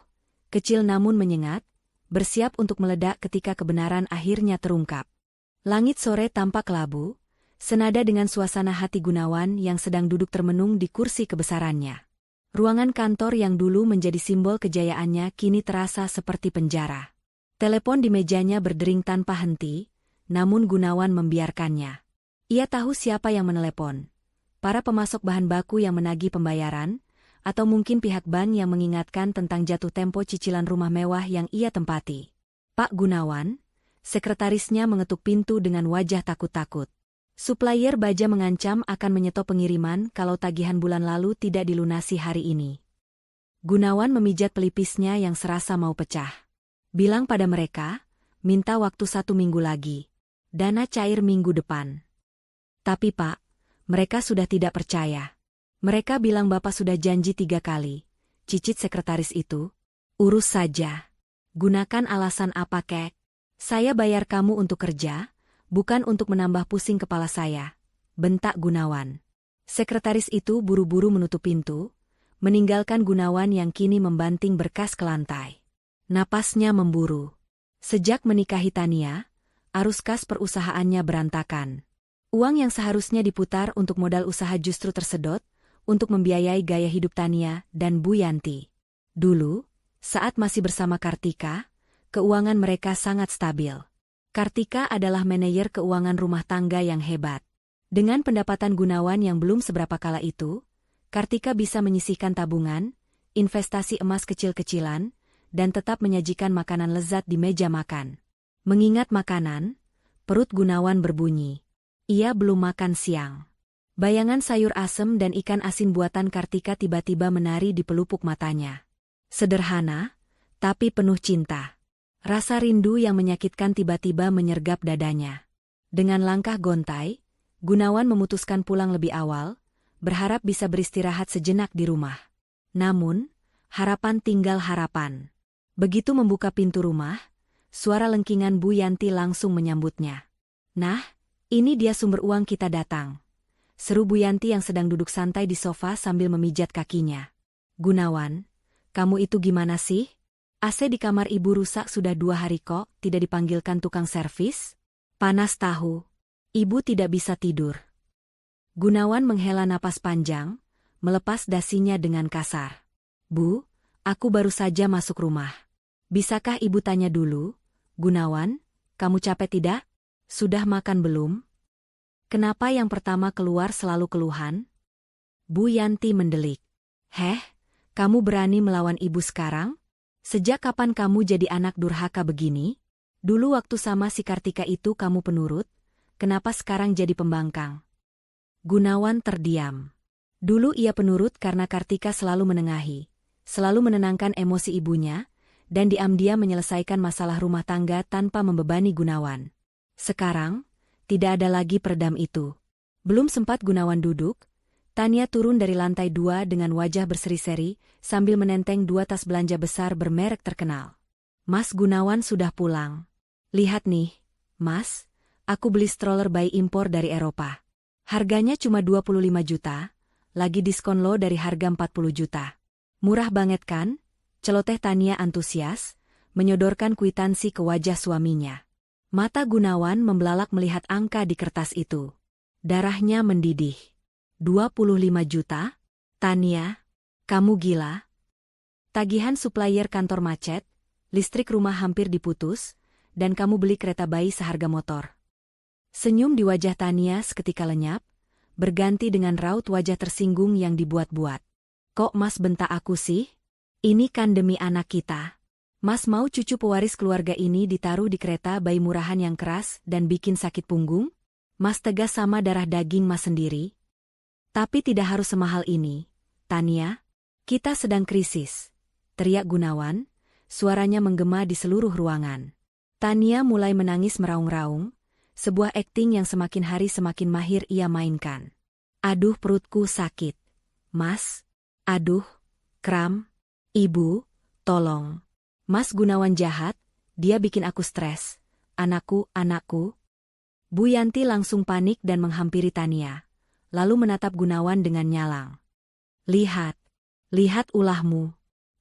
S1: kecil namun menyengat, bersiap untuk meledak ketika kebenaran akhirnya terungkap. Langit sore tampak labu, senada dengan suasana hati Gunawan yang sedang duduk termenung di kursi kebesarannya. Ruangan kantor yang dulu menjadi simbol kejayaannya kini terasa seperti penjara. Telepon di mejanya berdering tanpa henti, namun Gunawan membiarkannya. Ia tahu siapa yang menelepon. Para pemasok bahan baku yang menagih pembayaran, atau mungkin pihak bank yang mengingatkan tentang jatuh tempo cicilan rumah mewah yang ia tempati. Pak Gunawan, sekretarisnya mengetuk pintu dengan wajah takut-takut. Supplier baja mengancam akan menyetop pengiriman kalau tagihan bulan lalu tidak dilunasi hari ini. Gunawan memijat pelipisnya yang serasa mau pecah. Bilang pada mereka, minta waktu 1 minggu lagi. Dana cair minggu depan. Tapi Pak, mereka sudah tidak percaya. Mereka bilang Bapak sudah janji 3 kali. Cicit sekretaris itu. Urus saja. Gunakan alasan apa kek? Saya bayar kamu untuk kerja, bukan untuk menambah pusing kepala saya. Bentak Gunawan. Sekretaris itu buru-buru menutup pintu, meninggalkan Gunawan yang kini membanting berkas ke lantai. Napasnya memburu. Sejak menikahi Tania, arus kas perusahaannya berantakan. Uang yang seharusnya diputar untuk modal usaha justru tersedot, untuk membiayai gaya hidup Tania dan Bu Yanti. Dulu, saat masih bersama Kartika, keuangan mereka sangat stabil. Kartika adalah manajer keuangan rumah tangga yang hebat. Dengan pendapatan Gunawan yang belum seberapa kala itu, Kartika bisa menyisihkan tabungan, investasi emas kecil-kecilan, dan tetap menyajikan makanan lezat di meja makan. Mengingat makanan, perut Gunawan berbunyi. Ia belum makan siang. Bayangan sayur asem dan ikan asin buatan Kartika tiba-tiba menari di pelupuk matanya. Sederhana, tapi penuh cinta. Rasa rindu yang menyakitkan tiba-tiba menyergap dadanya. Dengan langkah gontai, Gunawan memutuskan pulang lebih awal, berharap bisa beristirahat sejenak di rumah. Namun, harapan tinggal harapan. Begitu membuka pintu rumah, suara lengkingan Bu Yanti langsung menyambutnya. Nah, ini dia sumber uang kita datang. Seru Bu Yanti yang sedang duduk santai di sofa sambil memijat kakinya. Gunawan, kamu itu gimana sih? AC di kamar ibu rusak sudah 2 hari kok, tidak dipanggilkan tukang servis? Panas tahu. Ibu tidak bisa tidur. Gunawan menghela napas panjang, melepas dasinya dengan kasar. Bu, aku baru saja masuk rumah. Bisakah ibu tanya dulu? Gunawan, kamu capek tidak? Sudah makan belum? Kenapa yang pertama keluar selalu keluhan? Bu Yanti mendelik. Heh, kamu berani melawan ibu sekarang? Sejak kapan kamu jadi anak durhaka begini? Dulu waktu sama si Kartika itu kamu penurut, kenapa sekarang jadi pembangkang? Gunawan terdiam. Dulu ia penurut karena Kartika selalu menengahi, selalu menenangkan emosi ibunya, dan diam-diam menyelesaikan masalah rumah tangga tanpa membebani Gunawan. Sekarang, tidak ada lagi peredam itu. Belum sempat Gunawan duduk, Tania turun dari lantai 2 dengan wajah berseri-seri sambil menenteng 2 tas belanja besar bermerek terkenal. Mas Gunawan sudah pulang. Lihat nih, Mas, aku beli stroller bayi impor dari Eropa. Harganya cuma 25 juta, lagi diskon lo dari harga 40 juta. Murah banget kan? Celoteh Tania antusias, menyodorkan kwitansi ke wajah suaminya. Mata Gunawan membelalak melihat angka di kertas itu. Darahnya mendidih. 25 juta? Tania, kamu gila? Tagihan supplier kantor macet, listrik rumah hampir diputus, dan kamu beli kereta bayi seharga motor. Senyum di wajah Tania seketika lenyap, berganti dengan raut wajah tersinggung yang dibuat-buat. Kok Mas bentak aku sih? Ini kan demi anak kita. Mas mau cucu pewaris keluarga ini ditaruh di kereta bayi murahan yang keras dan bikin sakit punggung? Mas tegas sama darah daging Mas sendiri? Tapi tidak harus semahal ini, Tania. Kita sedang krisis, teriak Gunawan, suaranya menggema di seluruh ruangan. Tania mulai menangis meraung-raung, sebuah akting yang semakin hari semakin mahir ia mainkan. Aduh perutku sakit. Mas. Aduh. Kram. Ibu. Tolong. Mas Gunawan jahat, dia bikin aku stres. Anakku, anakku. Bu Yanti langsung panik dan menghampiri Tania, lalu menatap Gunawan dengan nyalang. Lihat. Lihat ulahmu.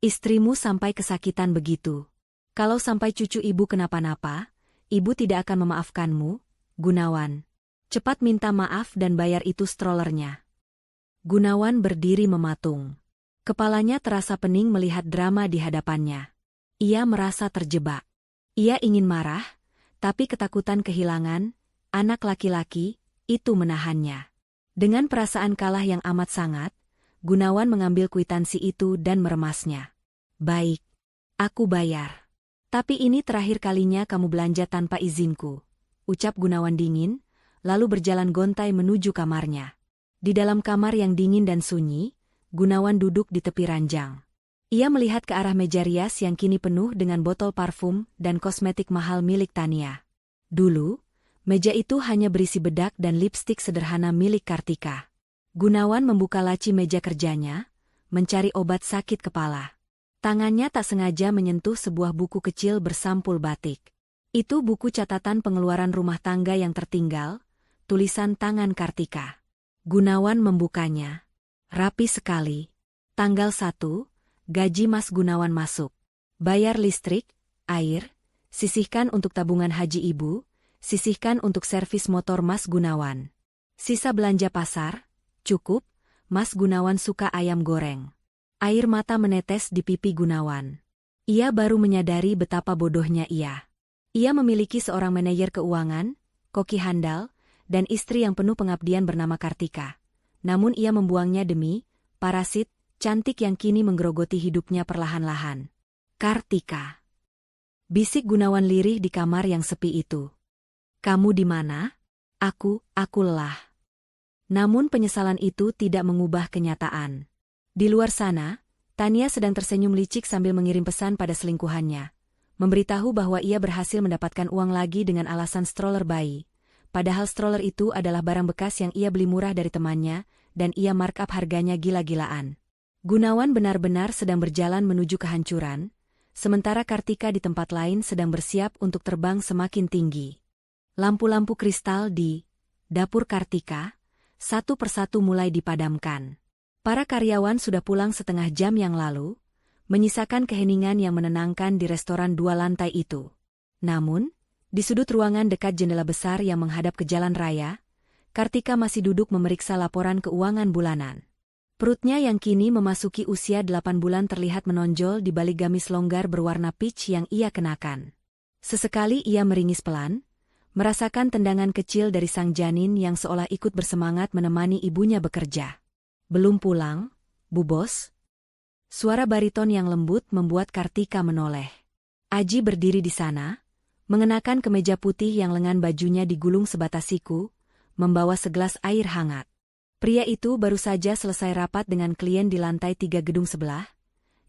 S1: Istrimu sampai kesakitan begitu. Kalau sampai cucu ibu kenapa-napa, ibu tidak akan memaafkanmu, Gunawan. Cepat minta maaf dan bayar itu strollernya. Gunawan berdiri mematung. Kepalanya terasa pening melihat drama di hadapannya. Ia merasa terjebak. Ia ingin marah, tapi ketakutan kehilangan anak laki-laki itu menahannya. Dengan perasaan kalah yang amat sangat, Gunawan mengambil kwitansi itu dan meremasnya. Baik, aku bayar. Tapi ini terakhir kalinya kamu belanja tanpa izinku, ucap Gunawan dingin, lalu berjalan gontai menuju kamarnya. Di dalam kamar yang dingin dan sunyi, Gunawan duduk di tepi ranjang. Ia melihat ke arah meja rias yang kini penuh dengan botol parfum dan kosmetik mahal milik Tania. Dulu, meja itu hanya berisi bedak dan lipstik sederhana milik Kartika. Gunawan membuka laci meja kerjanya, mencari obat sakit kepala. Tangannya tak sengaja menyentuh sebuah buku kecil bersampul batik. Itu buku catatan pengeluaran rumah tangga yang tertinggal, tulisan tangan Kartika. Gunawan membukanya. Rapi sekali. Tanggal 1, gaji Mas Gunawan masuk. Bayar listrik, air, sisihkan untuk tabungan haji ibu, sisihkan untuk servis motor Mas Gunawan. Sisa belanja pasar, cukup, Mas Gunawan suka ayam goreng. Air mata menetes di pipi Gunawan. Ia baru menyadari betapa bodohnya ia. Ia memiliki seorang manajer keuangan, koki handal, dan istri yang penuh pengabdian bernama Kartika. Namun ia membuangnya demi parasit cantik yang kini menggerogoti hidupnya perlahan-lahan. Kartika. Bisik Gunawan lirih di kamar yang sepi itu. Kamu di mana? Aku lelah. Namun penyesalan itu tidak mengubah kenyataan. Di luar sana, Tania sedang tersenyum licik sambil mengirim pesan pada selingkuhannya. Memberitahu bahwa ia berhasil mendapatkan uang lagi dengan alasan stroller bayi. Padahal stroller itu adalah barang bekas yang ia beli murah dari temannya, dan ia markup harganya gila-gilaan. Gunawan benar-benar sedang berjalan menuju kehancuran, sementara Kartika di tempat lain sedang bersiap untuk terbang semakin tinggi. Lampu-lampu kristal di dapur Kartika, satu persatu mulai dipadamkan. Para karyawan sudah pulang setengah jam yang lalu, menyisakan keheningan yang menenangkan di restoran 2 lantai itu. Namun, di sudut ruangan dekat jendela besar yang menghadap ke jalan raya, Kartika masih duduk memeriksa laporan keuangan bulanan. Perutnya yang kini memasuki usia 8 bulan terlihat menonjol di balik gamis longgar berwarna peach yang ia kenakan. Sesekali ia meringis pelan, merasakan tendangan kecil dari sang janin yang seolah ikut bersemangat menemani ibunya bekerja. Belum pulang, Bu Bos? Suara bariton yang lembut membuat Kartika menoleh. Aji berdiri di sana, mengenakan kemeja putih yang lengan bajunya digulung sebatas siku, membawa segelas air hangat. Pria itu baru saja selesai rapat dengan klien di lantai 3 gedung sebelah,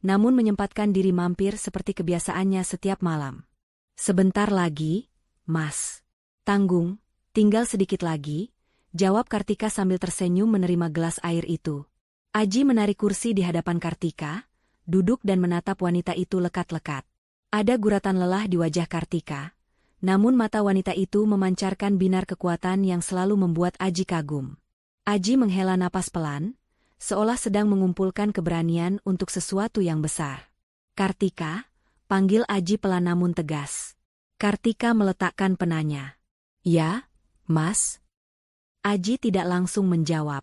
S1: namun menyempatkan diri mampir seperti kebiasaannya setiap malam. Sebentar lagi, Mas. Tanggung, tinggal sedikit lagi, jawab Kartika sambil tersenyum menerima gelas air itu. Aji menarik kursi di hadapan Kartika, duduk dan menatap wanita itu lekat-lekat. Ada guratan lelah di wajah Kartika, namun mata wanita itu memancarkan binar kekuatan yang selalu membuat Aji kagum. Aji menghela napas pelan, seolah sedang mengumpulkan keberanian untuk sesuatu yang besar. Kartika, panggil Aji pelan namun tegas. Kartika meletakkan penanya. Ya, Mas. Aji tidak langsung menjawab.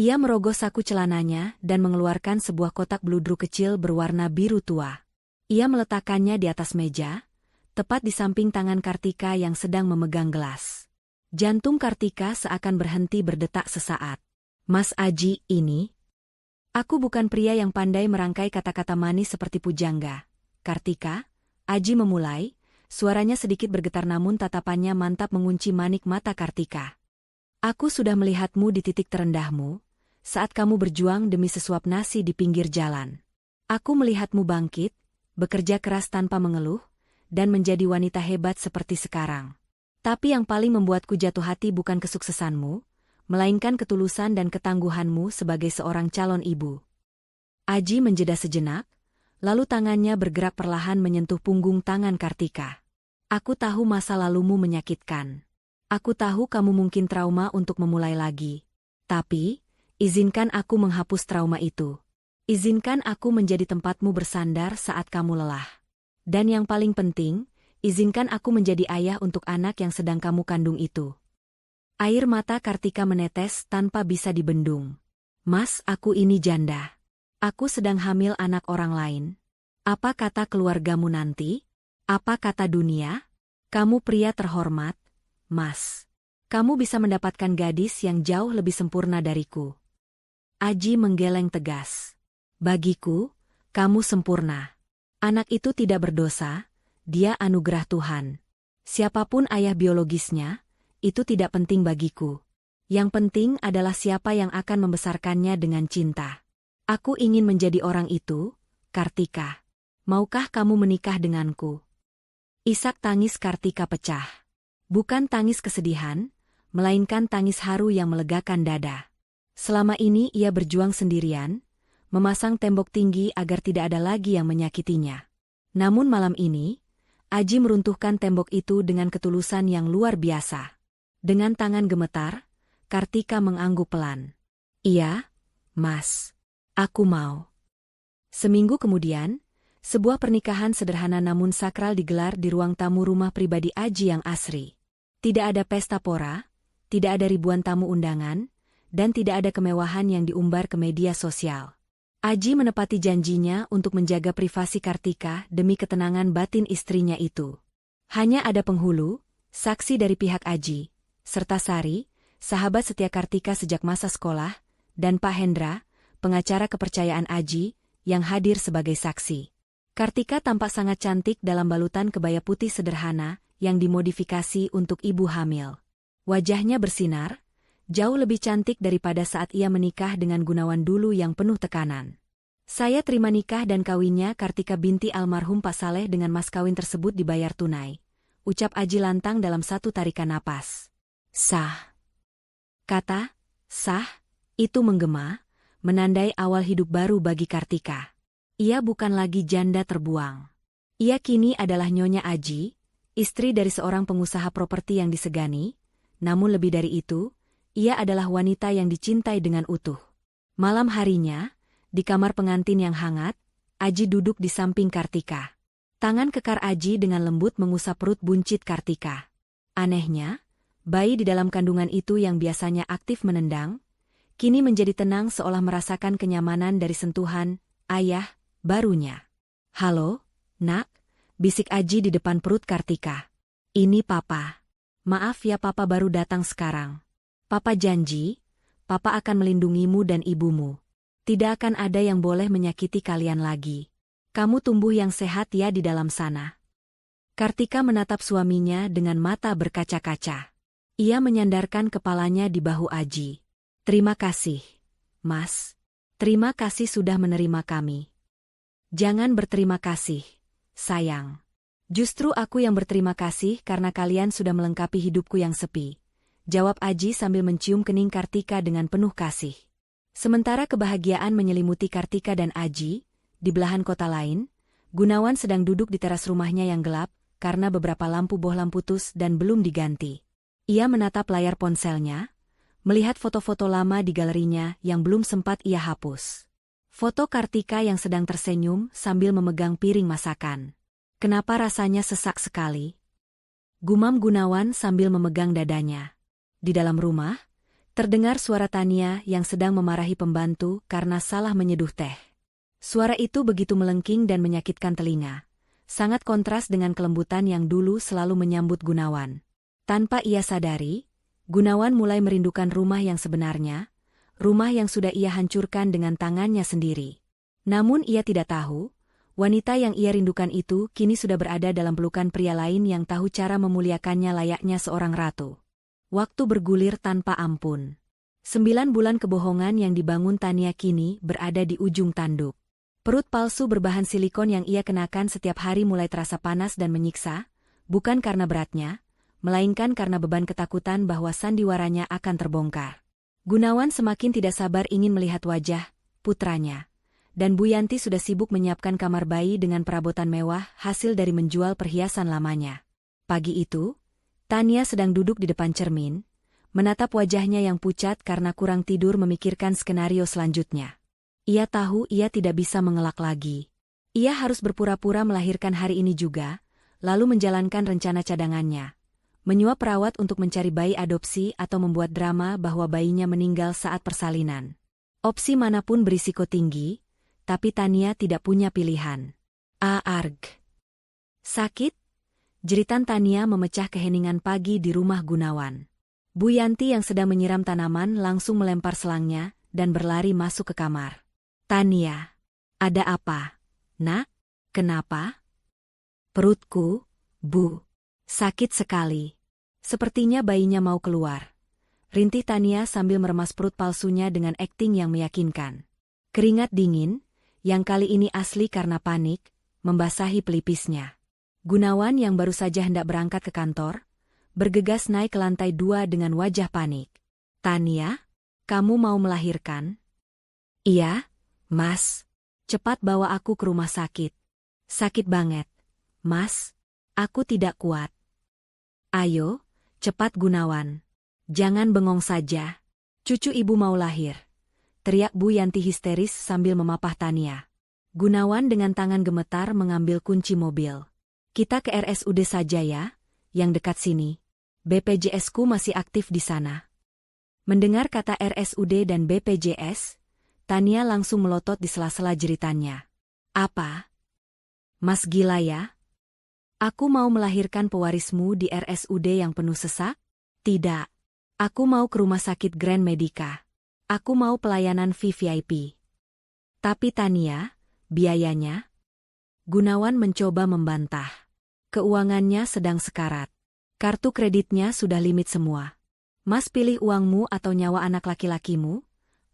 S1: Ia merogoh saku celananya dan mengeluarkan sebuah kotak bludru kecil berwarna biru tua. Ia meletakkannya di atas meja, tepat di samping tangan Kartika yang sedang memegang gelas. Jantung Kartika seakan berhenti berdetak sesaat. Mas Aji, ini? Aku bukan pria yang pandai merangkai kata-kata manis seperti pujangga. Kartika, Aji memulai, suaranya sedikit bergetar namun tatapannya mantap mengunci manik mata Kartika. Aku sudah melihatmu di titik terendahmu, saat kamu berjuang demi sesuap nasi di pinggir jalan. Aku melihatmu bangkit, bekerja keras tanpa mengeluh, dan menjadi wanita hebat seperti sekarang. Tapi yang paling membuatku jatuh hati bukan kesuksesanmu, melainkan ketulusan dan ketangguhanmu sebagai seorang calon ibu. Aji menjeda sejenak, lalu tangannya bergerak perlahan menyentuh punggung tangan Kartika. Aku tahu masa lalumu menyakitkan. Aku tahu kamu mungkin trauma untuk memulai lagi. Tapi, izinkan aku menghapus trauma itu. Izinkan aku menjadi tempatmu bersandar saat kamu lelah. Dan yang paling penting, izinkan aku menjadi ayah untuk anak yang sedang kamu kandung itu. Air mata Kartika menetes tanpa bisa dibendung. Mas, aku ini janda. Aku sedang hamil anak orang lain. Apa kata keluargamu nanti? Apa kata dunia? Kamu pria terhormat, Mas. Kamu bisa mendapatkan gadis yang jauh lebih sempurna dariku. Aji menggeleng tegas. Bagiku, kamu sempurna. Anak itu tidak berdosa, dia anugerah Tuhan. Siapapun ayah biologisnya, itu tidak penting bagiku. Yang penting adalah siapa yang akan membesarkannya dengan cinta. Aku ingin menjadi orang itu, Kartika. Maukah kamu menikah denganku? Isak tangis Kartika pecah. Bukan tangis kesedihan, melainkan tangis haru yang melegakan dada. Selama ini ia berjuang sendirian, memasang tembok tinggi agar tidak ada lagi yang menyakitinya. Namun malam ini, Aji meruntuhkan tembok itu dengan ketulusan yang luar biasa. Dengan tangan gemetar, Kartika mengangguk pelan. Iya, Mas. Aku mau. Seminggu kemudian, sebuah pernikahan sederhana namun sakral digelar di ruang tamu rumah pribadi Aji yang asri. Tidak ada pesta pora, tidak ada ribuan tamu undangan, dan tidak ada kemewahan yang diumbar ke media sosial. Aji menepati janjinya untuk menjaga privasi Kartika demi ketenangan batin istrinya itu. Hanya ada penghulu, saksi dari pihak Aji, serta Sari, sahabat setia Kartika sejak masa sekolah, dan Pak Hendra, pengacara kepercayaan Aji, yang hadir sebagai saksi. Kartika tampak sangat cantik dalam balutan kebaya putih sederhana yang dimodifikasi untuk ibu hamil. Wajahnya bersinar, jauh lebih cantik daripada saat ia menikah dengan Gunawan dulu yang penuh tekanan. Saya terima nikah dan kawinnya Kartika binti almarhum Pak Saleh dengan mas kawin tersebut dibayar tunai. Ucap Aji lantang dalam satu tarikan napas. Sah. Kata, sah, itu menggema, menandai awal hidup baru bagi Kartika. Ia bukan lagi janda terbuang. Ia kini adalah Nyonya Aji, istri dari seorang pengusaha properti yang disegani, namun lebih dari itu, ia adalah wanita yang dicintai dengan utuh. Malam harinya, di kamar pengantin yang hangat, Aji duduk di samping Kartika. Tangan kekar Aji dengan lembut mengusap perut buncit Kartika. Anehnya, bayi di dalam kandungan itu yang biasanya aktif menendang, kini menjadi tenang seolah merasakan kenyamanan dari sentuhan ayah barunya. Halo, nak, bisik Aji di depan perut Kartika. Ini papa. Maaf ya papa baru datang sekarang. Papa janji, papa akan melindungimu dan ibumu. Tidak akan ada yang boleh menyakiti kalian lagi. Kamu tumbuh yang sehat ya di dalam sana. Kartika menatap suaminya dengan mata berkaca-kaca. Ia menyandarkan kepalanya di bahu Aji. Terima kasih, Mas. Terima kasih sudah menerima kami. Jangan berterima kasih, sayang. Justru aku yang berterima kasih karena kalian sudah melengkapi hidupku yang sepi. Jawab Aji sambil mencium kening Kartika dengan penuh kasih. Sementara kebahagiaan menyelimuti Kartika dan Aji, di belahan kota lain, Gunawan sedang duduk di teras rumahnya yang gelap, karena beberapa lampu bohlam putus dan belum diganti. Ia menatap layar ponselnya, melihat foto-foto lama di galerinya yang belum sempat ia hapus. Foto Kartika yang sedang tersenyum sambil memegang piring masakan. Kenapa rasanya sesak sekali? Gumam Gunawan sambil memegang dadanya. Di dalam rumah, terdengar suara Tania yang sedang memarahi pembantu karena salah menyeduh teh. Suara itu begitu melengking dan menyakitkan telinga. Sangat kontras dengan kelembutan yang dulu selalu menyambut Gunawan. Tanpa ia sadari, Gunawan mulai merindukan rumah yang sebenarnya, rumah yang sudah ia hancurkan dengan tangannya sendiri. Namun ia tidak tahu, wanita yang ia rindukan itu kini sudah berada dalam pelukan pria lain yang tahu cara memuliakannya layaknya seorang ratu. Waktu bergulir tanpa ampun. 9 bulan kebohongan yang dibangun Tania kini berada di ujung tanduk. Perut palsu berbahan silikon yang ia kenakan setiap hari mulai terasa panas dan menyiksa, bukan karena beratnya, melainkan karena beban ketakutan bahwa sandiwaranya akan terbongkar. Gunawan semakin tidak sabar ingin melihat wajah putranya. Dan Bu Yanti sudah sibuk menyiapkan kamar bayi dengan perabotan mewah hasil dari menjual perhiasan lamanya. Pagi itu, Tania sedang duduk di depan cermin, menatap wajahnya yang pucat karena kurang tidur memikirkan skenario selanjutnya. Ia tahu ia tidak bisa mengelak lagi. Ia harus berpura-pura melahirkan hari ini juga, lalu menjalankan rencana cadangannya. Menyuap perawat untuk mencari bayi adopsi atau membuat drama bahwa bayinya meninggal saat persalinan. Opsi manapun berisiko tinggi, tapi Tania tidak punya pilihan. Arg. Sakit? Jeritan Tania memecah keheningan pagi di rumah Gunawan. Bu Yanti yang sedang menyiram tanaman langsung melempar selangnya dan berlari masuk ke kamar. Tania, ada apa? Nak, kenapa? Perutku, Bu, sakit sekali. Sepertinya bayinya mau keluar. Rintih Tania sambil meremas perut palsunya dengan akting yang meyakinkan. Keringat dingin, yang kali ini asli karena panik, membasahi pelipisnya. Gunawan yang baru saja hendak berangkat ke kantor, bergegas naik ke lantai 2 dengan wajah panik. Tania, kamu mau melahirkan? Iya, Mas. Cepat bawa aku ke rumah sakit. Sakit banget. Mas, aku tidak kuat. Ayo, cepat Gunawan. Jangan bengong saja. Cucu ibu mau lahir. Teriak Bu Yanti histeris sambil memapah Tania. Gunawan dengan tangan gemetar mengambil kunci mobil. Kita ke RSUD saja ya, yang dekat sini. BPJS-ku masih aktif di sana. Mendengar kata RSUD dan BPJS, Tania langsung melotot di sela-sela jeritannya. Apa? Mas gila ya? Aku mau melahirkan pewarismu di RSUD yang penuh sesak? Tidak. Aku mau ke rumah sakit Grand Medica. Aku mau pelayanan VVIP. Tapi Tania, biayanya? Gunawan mencoba membantah. Keuangannya sedang sekarat. Kartu kreditnya sudah limit semua. Mas pilih uangmu atau nyawa anak laki-lakimu?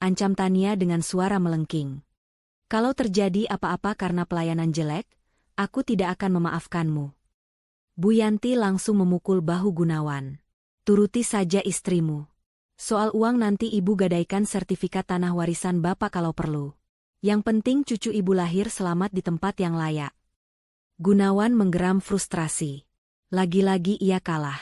S1: Ancam Tania dengan suara melengking. Kalau terjadi apa-apa karena pelayanan jelek, aku tidak akan memaafkanmu. Bu Yanti langsung memukul bahu Gunawan. Turuti saja istrimu. Soal uang nanti ibu gadaikan sertifikat tanah warisan bapak kalau perlu. Yang penting cucu ibu lahir selamat di tempat yang layak. Gunawan menggeram frustrasi. Lagi-lagi ia kalah.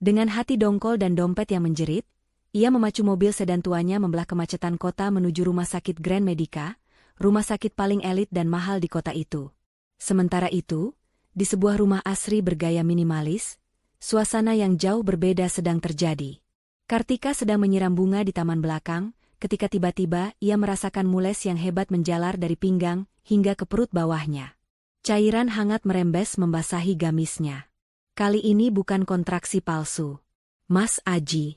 S1: Dengan hati dongkol dan dompet yang menjerit, ia memacu mobil sedan tuanya membelah kemacetan kota menuju rumah sakit Grand Medica, rumah sakit paling elit dan mahal di kota itu. Sementara itu, di sebuah rumah asri bergaya minimalis, suasana yang jauh berbeda sedang terjadi. Kartika sedang menyiram bunga di taman belakang, ketika tiba-tiba ia merasakan mules yang hebat menjalar dari pinggang hingga ke perut bawahnya. Cairan hangat merembes membasahi gamisnya. Kali ini bukan kontraksi palsu. Mas Aji.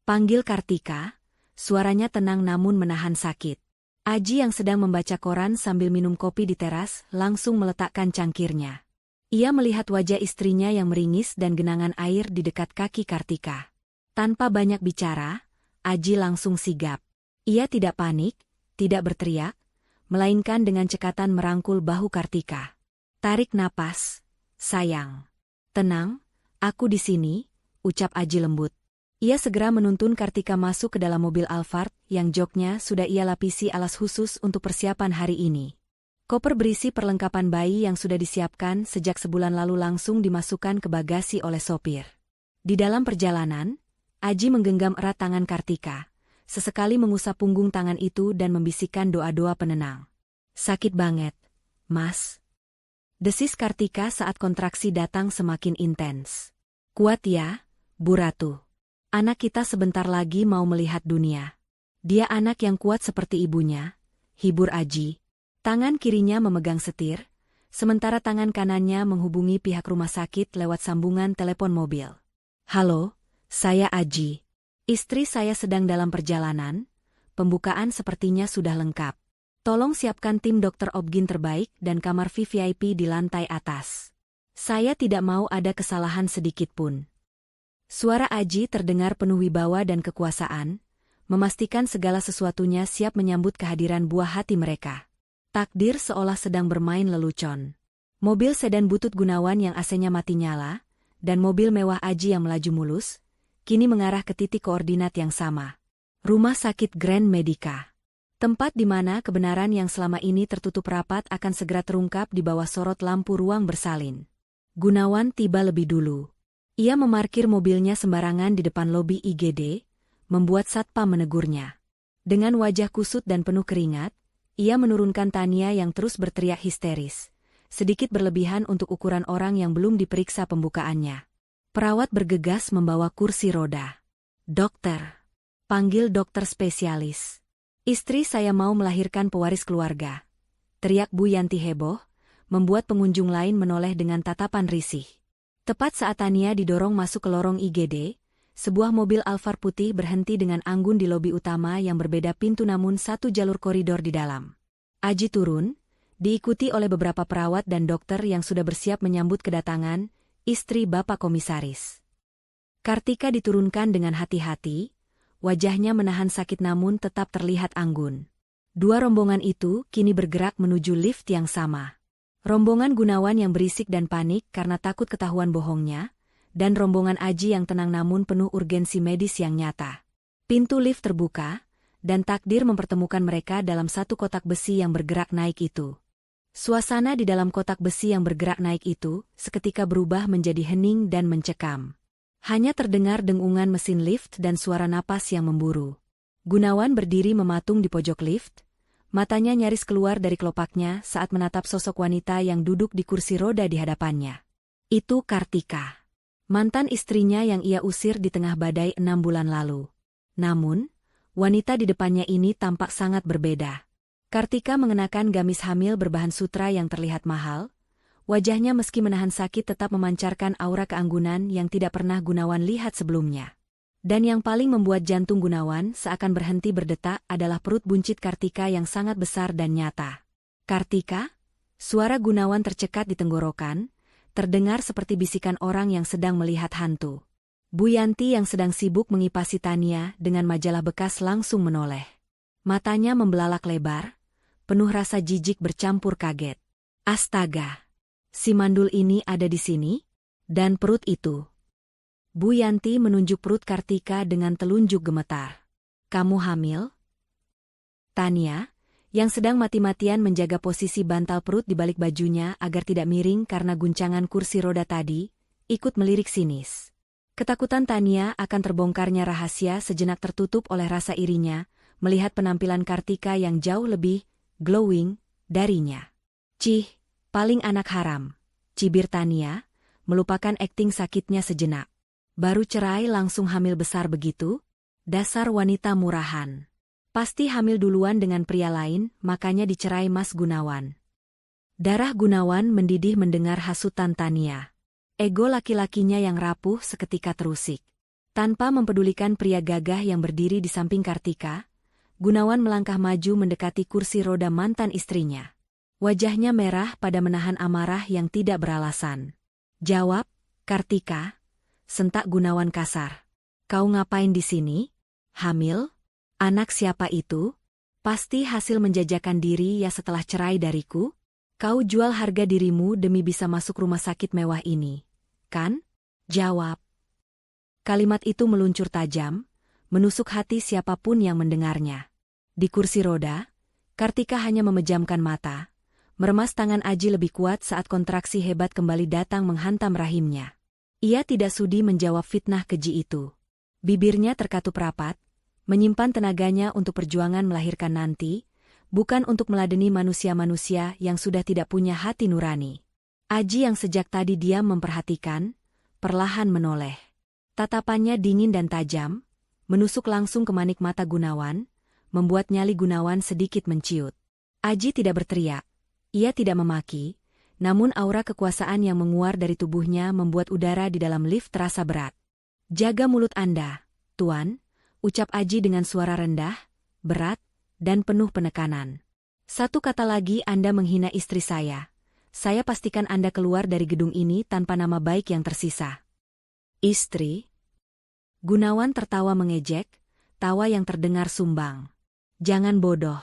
S1: Panggil Kartika, suaranya tenang namun menahan sakit. Aji yang sedang membaca koran sambil minum kopi di teras langsung meletakkan cangkirnya. Ia melihat wajah istrinya yang meringis dan genangan air di dekat kaki Kartika. Tanpa banyak bicara, Aji langsung sigap. Ia tidak panik, tidak berteriak, melainkan dengan cekatan merangkul bahu Kartika. Tarik napas, sayang. Tenang, aku di sini, ucap Aji lembut. Ia segera menuntun Kartika masuk ke dalam mobil Alphard yang joknya sudah ia lapisi alas khusus untuk persiapan hari ini. Koper berisi perlengkapan bayi yang sudah disiapkan sejak sebulan lalu langsung dimasukkan ke bagasi oleh sopir. Di dalam perjalanan, Aji menggenggam erat tangan Kartika, sesekali mengusap punggung tangan itu dan membisikkan doa-doa penenang. Sakit banget, Mas. Desis Kartika saat kontraksi datang semakin intens. Kuat ya, Bu Ratu. Anak kita sebentar lagi mau melihat dunia. Dia anak yang kuat seperti ibunya, hibur Aji. Tangan kirinya memegang setir, sementara tangan kanannya menghubungi pihak rumah sakit lewat sambungan telepon mobil. Halo, Saya Aji. Istri saya sedang dalam perjalanan. Pembukaan sepertinya sudah lengkap. Tolong siapkan tim dokter Obgyn terbaik dan kamar VVIP di lantai atas. Saya tidak mau ada kesalahan sedikit pun. Suara Aji terdengar penuh wibawa dan kekuasaan, memastikan segala sesuatunya siap menyambut kehadiran buah hati mereka. Takdir seolah sedang bermain lelucon. Mobil sedan butut Gunawan yang AC-nya mati nyala, dan mobil mewah Aji yang melaju mulus, kini mengarah ke titik koordinat yang sama. Rumah sakit Grand Medica. Tempat di mana kebenaran yang selama ini tertutup rapat akan segera terungkap di bawah sorot lampu ruang bersalin. Gunawan tiba lebih dulu. Ia memarkir mobilnya sembarangan di depan lobi IGD, membuat satpam menegurnya. Dengan wajah kusut dan penuh keringat, ia menurunkan Tania yang terus berteriak histeris, sedikit berlebihan untuk ukuran orang yang belum diperiksa pembukaannya. Perawat bergegas membawa kursi roda. Dokter. Panggil dokter spesialis. Istri saya mau melahirkan pewaris keluarga. Teriak Bu Yanti heboh, membuat pengunjung lain menoleh dengan tatapan risih. Tepat saat Tania didorong masuk ke lorong IGD, sebuah mobil Alphard putih berhenti dengan anggun di lobi utama yang berbeda pintu namun satu jalur koridor di dalam. Aji turun, diikuti oleh beberapa perawat dan dokter yang sudah bersiap menyambut kedatangan istri Bapak Komisaris. Kartika diturunkan dengan hati-hati, wajahnya menahan sakit namun tetap terlihat anggun. Dua rombongan itu kini bergerak menuju lift yang sama. Rombongan Gunawan yang berisik dan panik karena takut ketahuan bohongnya, dan rombongan Aji yang tenang namun penuh urgensi medis yang nyata. Pintu lift terbuka, dan takdir mempertemukan mereka dalam satu kotak besi yang bergerak naik itu. Suasana di dalam kotak besi yang bergerak naik itu seketika berubah menjadi hening dan mencekam. Hanya terdengar dengungan mesin lift dan suara napas yang memburu. Gunawan berdiri mematung di pojok lift, matanya nyaris keluar dari kelopaknya saat menatap sosok wanita yang duduk di kursi roda di hadapannya. Itu Kartika, mantan istrinya yang ia usir di tengah badai 6 bulan lalu. Namun, wanita di depannya ini tampak sangat berbeda. Kartika mengenakan gamis hamil berbahan sutra yang terlihat mahal. Wajahnya meski menahan sakit tetap memancarkan aura keanggunan yang tidak pernah Gunawan lihat sebelumnya. Dan yang paling membuat jantung Gunawan seakan berhenti berdetak adalah perut buncit Kartika yang sangat besar dan nyata. Kartika? Suara Gunawan tercekat di tenggorokan, terdengar seperti bisikan orang yang sedang melihat hantu. Bu Yanti yang sedang sibuk mengipasi Tania dengan majalah bekas langsung menoleh. Matanya membelalak lebar, penuh rasa jijik bercampur kaget. Astaga! Si mandul ini ada di sini? Dan perut itu. Bu Yanti menunjuk perut Kartika dengan telunjuk gemetar. Kamu hamil? Tania, yang sedang mati-matian menjaga posisi bantal perut di balik bajunya agar tidak miring karena guncangan kursi roda tadi, ikut melirik sinis. Ketakutan Tania akan terbongkarnya rahasia sejenak tertutup oleh rasa irinya, melihat penampilan Kartika yang jauh lebih glowing darinya. Cih, paling anak haram, cibir Tania, melupakan akting sakitnya sejenak. Baru cerai langsung hamil besar begitu? Dasar wanita murahan. Pasti hamil duluan dengan pria lain, makanya dicerai Mas Gunawan. Darah Gunawan mendidih mendengar hasutan Tania. Ego laki-lakinya yang rapuh seketika terusik. Tanpa mempedulikan pria gagah yang berdiri di samping Kartika, Gunawan melangkah maju mendekati kursi roda mantan istrinya. Wajahnya merah pada menahan amarah yang tidak beralasan. Jawab, Kartika. Sentak Gunawan kasar. Kau ngapain di sini? Hamil? Anak siapa itu? Pasti hasil menjajakan diri ya setelah cerai dariku? Kau jual harga dirimu demi bisa masuk rumah sakit mewah ini, kan? Jawab. Kalimat itu meluncur tajam, menusuk hati siapapun yang mendengarnya. Di kursi roda, Kartika hanya memejamkan mata, meremas tangan Aji lebih kuat saat kontraksi hebat kembali datang menghantam rahimnya. Ia tidak sudi menjawab fitnah keji itu. Bibirnya terkatup rapat, menyimpan tenaganya untuk perjuangan melahirkan nanti, bukan untuk meladeni manusia-manusia yang sudah tidak punya hati nurani. Aji yang sejak tadi diam memperhatikan, perlahan menoleh. Tatapannya dingin dan tajam, menusuk langsung ke manik mata Gunawan, membuat nyali Gunawan sedikit menciut. Aji tidak berteriak, ia tidak memaki, namun aura kekuasaan yang menguar dari tubuhnya membuat udara di dalam lift terasa berat. Jaga mulut Anda, Tuan, ucap Aji dengan suara rendah, berat, dan penuh penekanan. Satu kata lagi Anda menghina istri saya. Saya pastikan Anda keluar dari gedung ini tanpa nama baik yang tersisa. Istri? Gunawan tertawa mengejek, tawa yang terdengar sumbang. Jangan bodoh,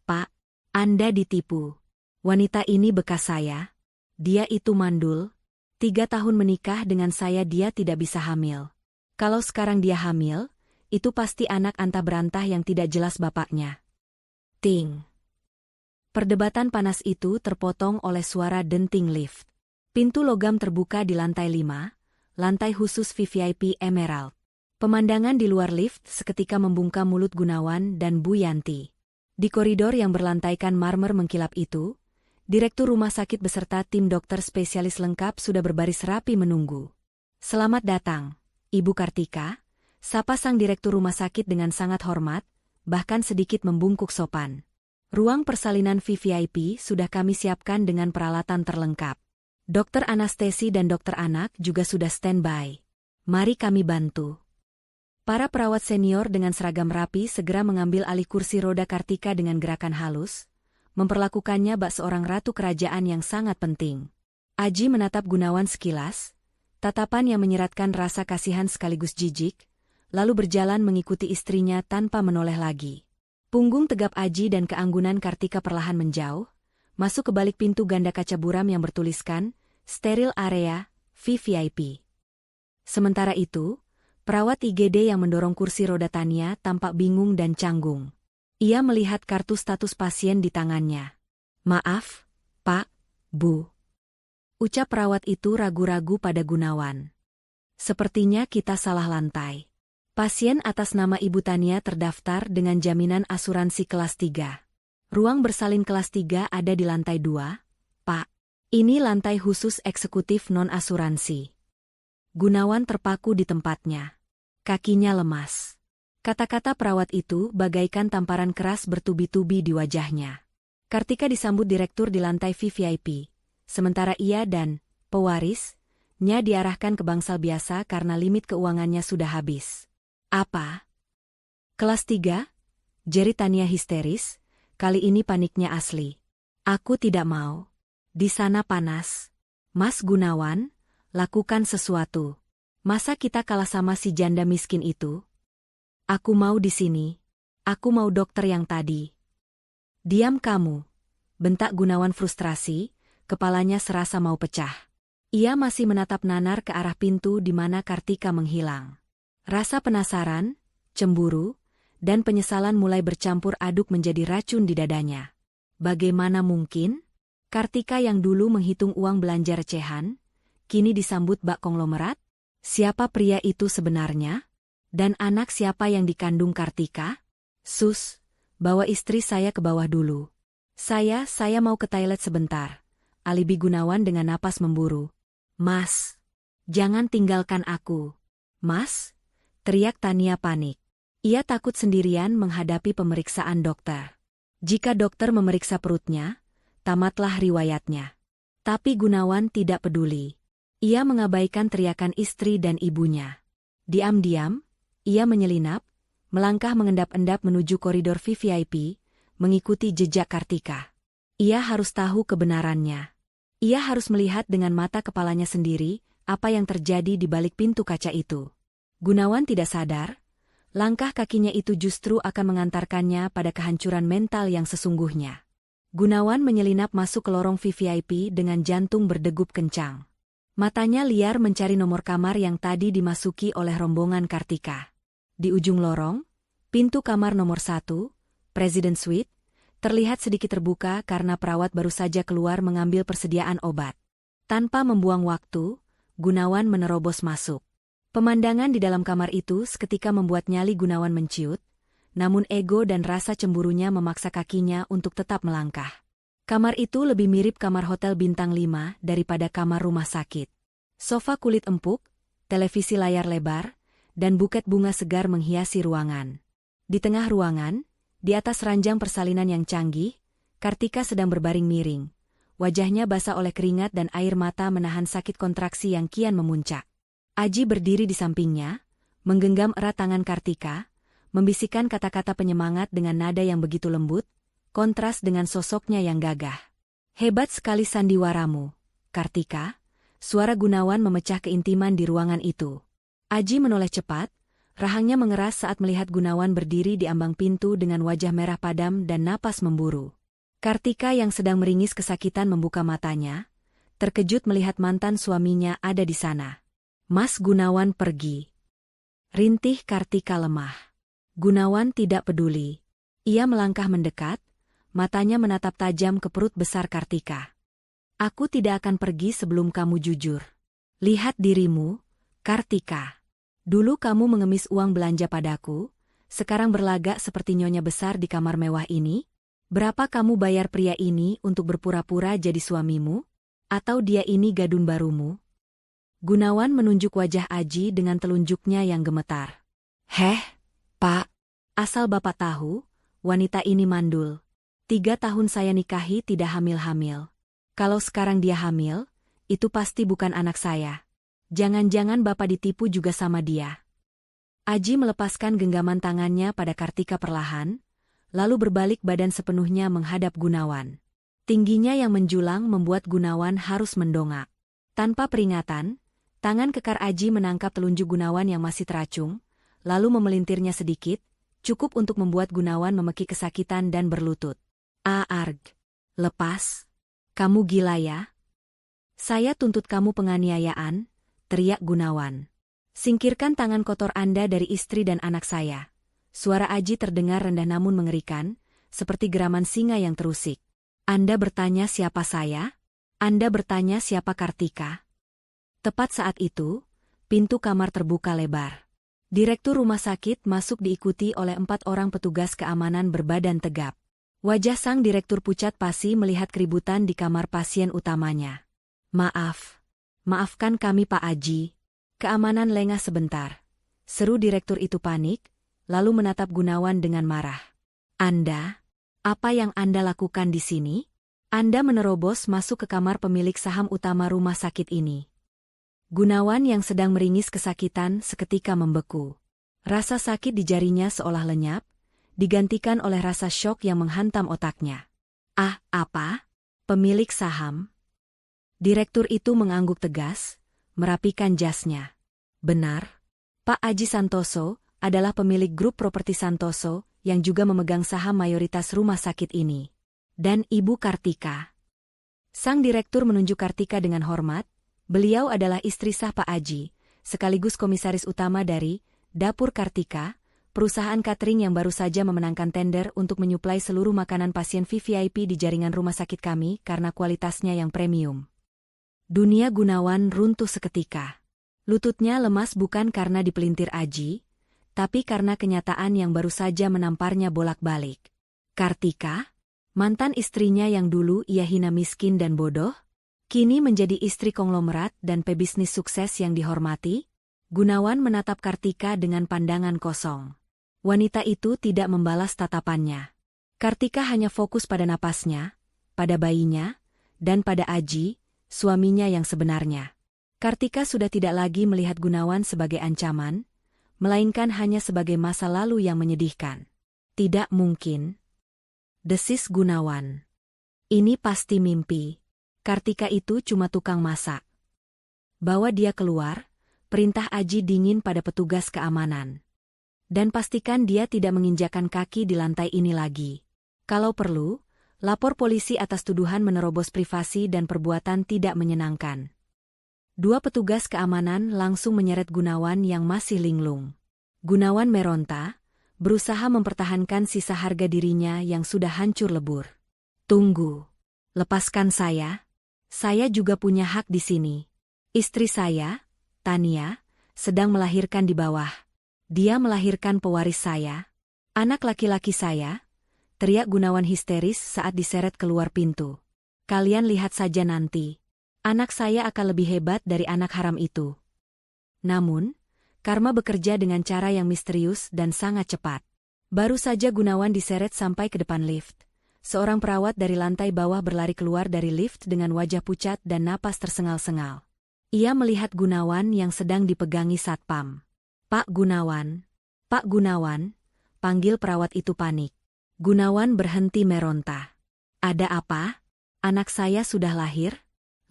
S1: Pak. Anda ditipu. Wanita ini bekas saya. Dia itu mandul. 3 tahun menikah dengan saya dia tidak bisa hamil. Kalau sekarang dia hamil, itu pasti anak antah berantah yang tidak jelas bapaknya. Ting. Perdebatan panas itu terpotong oleh suara denting lift. Pintu logam terbuka di lantai 5, lantai khusus VVIP Emerald. Pemandangan di luar lift seketika membungkam mulut Gunawan dan Bu Yanti. Di koridor yang berlantaikan marmer mengkilap itu, Direktur rumah sakit beserta tim dokter spesialis lengkap sudah berbaris rapi menunggu. Selamat datang, Ibu Kartika, sapa sang direktur rumah sakit dengan sangat hormat, bahkan sedikit membungkuk sopan. Ruang persalinan VVIP sudah kami siapkan dengan peralatan terlengkap. Dokter anestesi dan dokter anak juga sudah standby. Mari kami bantu. Para perawat senior dengan seragam rapi segera mengambil alih kursi roda Kartika dengan gerakan halus, memperlakukannya bak seorang ratu kerajaan yang sangat penting. Aji menatap Gunawan sekilas, tatapan yang menyeratkan rasa kasihan sekaligus jijik, lalu berjalan mengikuti istrinya tanpa menoleh lagi. Punggung tegap Aji dan keanggunan Kartika perlahan menjauh, masuk ke balik pintu ganda kaca buram yang bertuliskan, steril area, VVIP. Sementara itu, perawat IGD yang mendorong kursi roda Tania tampak bingung dan canggung. Ia melihat kartu status pasien di tangannya. Maaf, Pak, Bu. Ucap perawat itu ragu-ragu pada Gunawan. Sepertinya kita salah lantai. Pasien atas nama Ibu Tania terdaftar dengan jaminan asuransi kelas 3. Ruang bersalin kelas 3 ada di lantai 2, Pak. Ini lantai khusus eksekutif non-asuransi. Gunawan terpaku di tempatnya. Kakinya lemas. Kata-kata perawat itu bagaikan tamparan keras bertubi-tubi di wajahnya. Kartika disambut direktur di lantai VVIP, sementara ia dan pewarisnya diarahkan ke bangsal biasa karena limit keuangannya sudah habis. Apa? Kelas 3? Jerit Tania histeris, kali ini paniknya asli. Aku tidak mau. Di sana panas. Mas Gunawan, lakukan sesuatu. Masa kita kalah sama si janda miskin itu? Aku mau di sini. Aku mau dokter yang tadi. Diam kamu. Bentak Gunawan frustrasi, kepalanya serasa mau pecah. Ia masih menatap nanar ke arah pintu di mana Kartika menghilang. Rasa penasaran, cemburu, dan penyesalan mulai bercampur aduk menjadi racun di dadanya. Bagaimana mungkin? Kartika yang dulu menghitung uang belanja recehan, kini disambut bak konglomerat? Siapa pria itu sebenarnya? Dan anak siapa yang dikandung Kartika? Sus, bawa istri saya ke bawah dulu. Saya mau ke toilet sebentar. Alibi Gunawan dengan napas memburu. Mas, jangan tinggalkan aku. Mas? Teriak Tania panik. Ia takut sendirian menghadapi pemeriksaan dokter. Jika dokter memeriksa perutnya, tamatlah riwayatnya. Tapi Gunawan tidak peduli. Ia mengabaikan teriakan istri dan ibunya. Diam-diam, ia menyelinap, melangkah mengendap-endap menuju koridor VVIP, mengikuti jejak Kartika. Ia harus tahu kebenarannya. Ia harus melihat dengan mata kepalanya sendiri apa yang terjadi di balik pintu kaca itu. Gunawan tidak sadar, langkah kakinya itu justru akan mengantarkannya pada kehancuran mental yang sesungguhnya. Gunawan menyelinap masuk ke lorong VVIP dengan jantung berdegup kencang. Matanya liar mencari nomor kamar yang tadi dimasuki oleh rombongan Kartika. Di ujung lorong, pintu kamar nomor 1, President Suite, terlihat sedikit terbuka karena perawat baru saja keluar mengambil persediaan obat. Tanpa membuang waktu, Gunawan menerobos masuk. Pemandangan di dalam kamar itu seketika membuat nyali Gunawan menciut, namun ego dan rasa cemburunya memaksa kakinya untuk tetap melangkah. Kamar itu lebih mirip kamar hotel bintang 5 daripada kamar rumah sakit. Sofa kulit empuk, televisi layar lebar, dan buket bunga segar menghiasi ruangan. Di tengah ruangan, di atas ranjang persalinan yang canggih, Kartika sedang berbaring miring. Wajahnya basah oleh keringat dan air mata menahan sakit kontraksi yang kian memuncak. Aji berdiri di sampingnya, menggenggam erat tangan Kartika, membisikkan kata-kata penyemangat dengan nada yang begitu lembut, kontras dengan sosoknya yang gagah. Hebat sekali sandiwaramu, Kartika. Suara Gunawan memecah keintiman di ruangan itu. Aji menoleh cepat, rahangnya mengeras saat melihat Gunawan berdiri di ambang pintu dengan wajah merah padam dan napas memburu. Kartika yang sedang meringis kesakitan membuka matanya, terkejut melihat mantan suaminya ada di sana. Mas Gunawan pergi. Rintih Kartika lemah. Gunawan tidak peduli. Ia melangkah mendekat, matanya menatap tajam ke perut besar Kartika. Aku tidak akan pergi sebelum kamu jujur. Lihat dirimu, Kartika. Dulu kamu mengemis uang belanja padaku, sekarang berlagak seperti nyonya besar di kamar mewah ini? Berapa kamu bayar pria ini untuk berpura-pura jadi suamimu? Atau dia ini gadun barumu? Gunawan menunjuk wajah Aji dengan telunjuknya yang gemetar. Heh, Pak. Asal Bapak tahu, wanita ini mandul. 3 tahun saya nikahi tidak hamil-hamil. Kalau sekarang dia hamil, itu pasti bukan anak saya. Jangan-jangan Bapak ditipu juga sama dia. Aji melepaskan genggaman tangannya pada Kartika perlahan, lalu berbalik badan sepenuhnya menghadap Gunawan. Tingginya yang menjulang membuat Gunawan harus mendongak. Tanpa peringatan, tangan kekar Aji menangkap telunjuk Gunawan yang masih teracung, lalu memelintirnya sedikit, cukup untuk membuat Gunawan memekik kesakitan dan berlutut. Arg. Lepas. Kamu gila ya? Saya tuntut kamu penganiayaan, teriak Gunawan. Singkirkan tangan kotor Anda dari istri dan anak saya. Suara Aji terdengar rendah namun mengerikan, seperti geraman singa yang terusik. Anda bertanya siapa saya? Anda bertanya siapa Kartika? Tepat saat itu, pintu kamar terbuka lebar. Direktur rumah sakit masuk diikuti oleh 4 orang petugas keamanan berbadan tegap. Wajah sang direktur pucat pasi melihat keributan di kamar pasien utamanya. Maafkan kami Pak Aji. Keamanan lengah sebentar. Seru direktur itu panik, lalu menatap Gunawan dengan marah. Anda? Apa yang Anda lakukan di sini? Anda menerobos masuk ke kamar pemilik saham utama rumah sakit ini. Gunawan yang sedang meringis kesakitan seketika membeku. Rasa sakit di jarinya seolah lenyap, digantikan oleh rasa syok yang menghantam otaknya. Apa? Pemilik saham? Direktur itu mengangguk tegas, merapikan jasnya. Benar. Pak Aji Santoso adalah pemilik grup properti Santoso yang juga memegang saham mayoritas rumah sakit ini. Dan Ibu Kartika. Sang direktur menunjuk Kartika dengan hormat. Beliau adalah istri sah Pak Aji, sekaligus komisaris utama dari Dapur Kartika, perusahaan catering yang baru saja memenangkan tender untuk menyuplai seluruh makanan pasien VVIP di jaringan rumah sakit kami karena kualitasnya yang premium. Dunia Gunawan runtuh seketika. Lututnya lemas bukan karena dipelintir Aji, tapi karena kenyataan yang baru saja menamparnya bolak-balik. Kartika, mantan istrinya yang dulu ia hina miskin dan bodoh, kini menjadi istri konglomerat dan pebisnis sukses yang dihormati. Gunawan menatap Kartika dengan pandangan kosong. Wanita itu tidak membalas tatapannya. Kartika hanya fokus pada napasnya, pada bayinya, dan pada Aji, suaminya yang sebenarnya. Kartika sudah tidak lagi melihat Gunawan sebagai ancaman, melainkan hanya sebagai masa lalu yang menyedihkan. Tidak mungkin. Desis Gunawan. Ini pasti mimpi. Kartika itu cuma tukang masak. Bawa dia keluar, perintah Aji dingin pada petugas keamanan. Dan pastikan dia tidak menginjakan kaki di lantai ini lagi. Kalau perlu, lapor polisi atas tuduhan menerobos privasi dan perbuatan tidak menyenangkan. 2 petugas keamanan langsung menyeret Gunawan yang masih linglung. Gunawan meronta, berusaha mempertahankan sisa harga dirinya yang sudah hancur lebur. Tunggu. Lepaskan saya. Saya juga punya hak di sini. Istri saya, Tania, sedang melahirkan di bawah. Dia melahirkan pewaris saya. Anak laki-laki saya, teriak Gunawan histeris saat diseret keluar pintu. Kalian lihat saja nanti. Anak saya akan lebih hebat dari anak haram itu. Namun, karma bekerja dengan cara yang misterius dan sangat cepat. Baru saja Gunawan diseret sampai ke depan lift. Seorang perawat dari lantai bawah berlari keluar dari lift dengan wajah pucat dan napas tersengal-sengal. Ia melihat Gunawan yang sedang dipegangi satpam. Pak Gunawan. Pak Gunawan, panggil perawat itu panik. Gunawan berhenti meronta. Ada apa? Anak saya sudah lahir?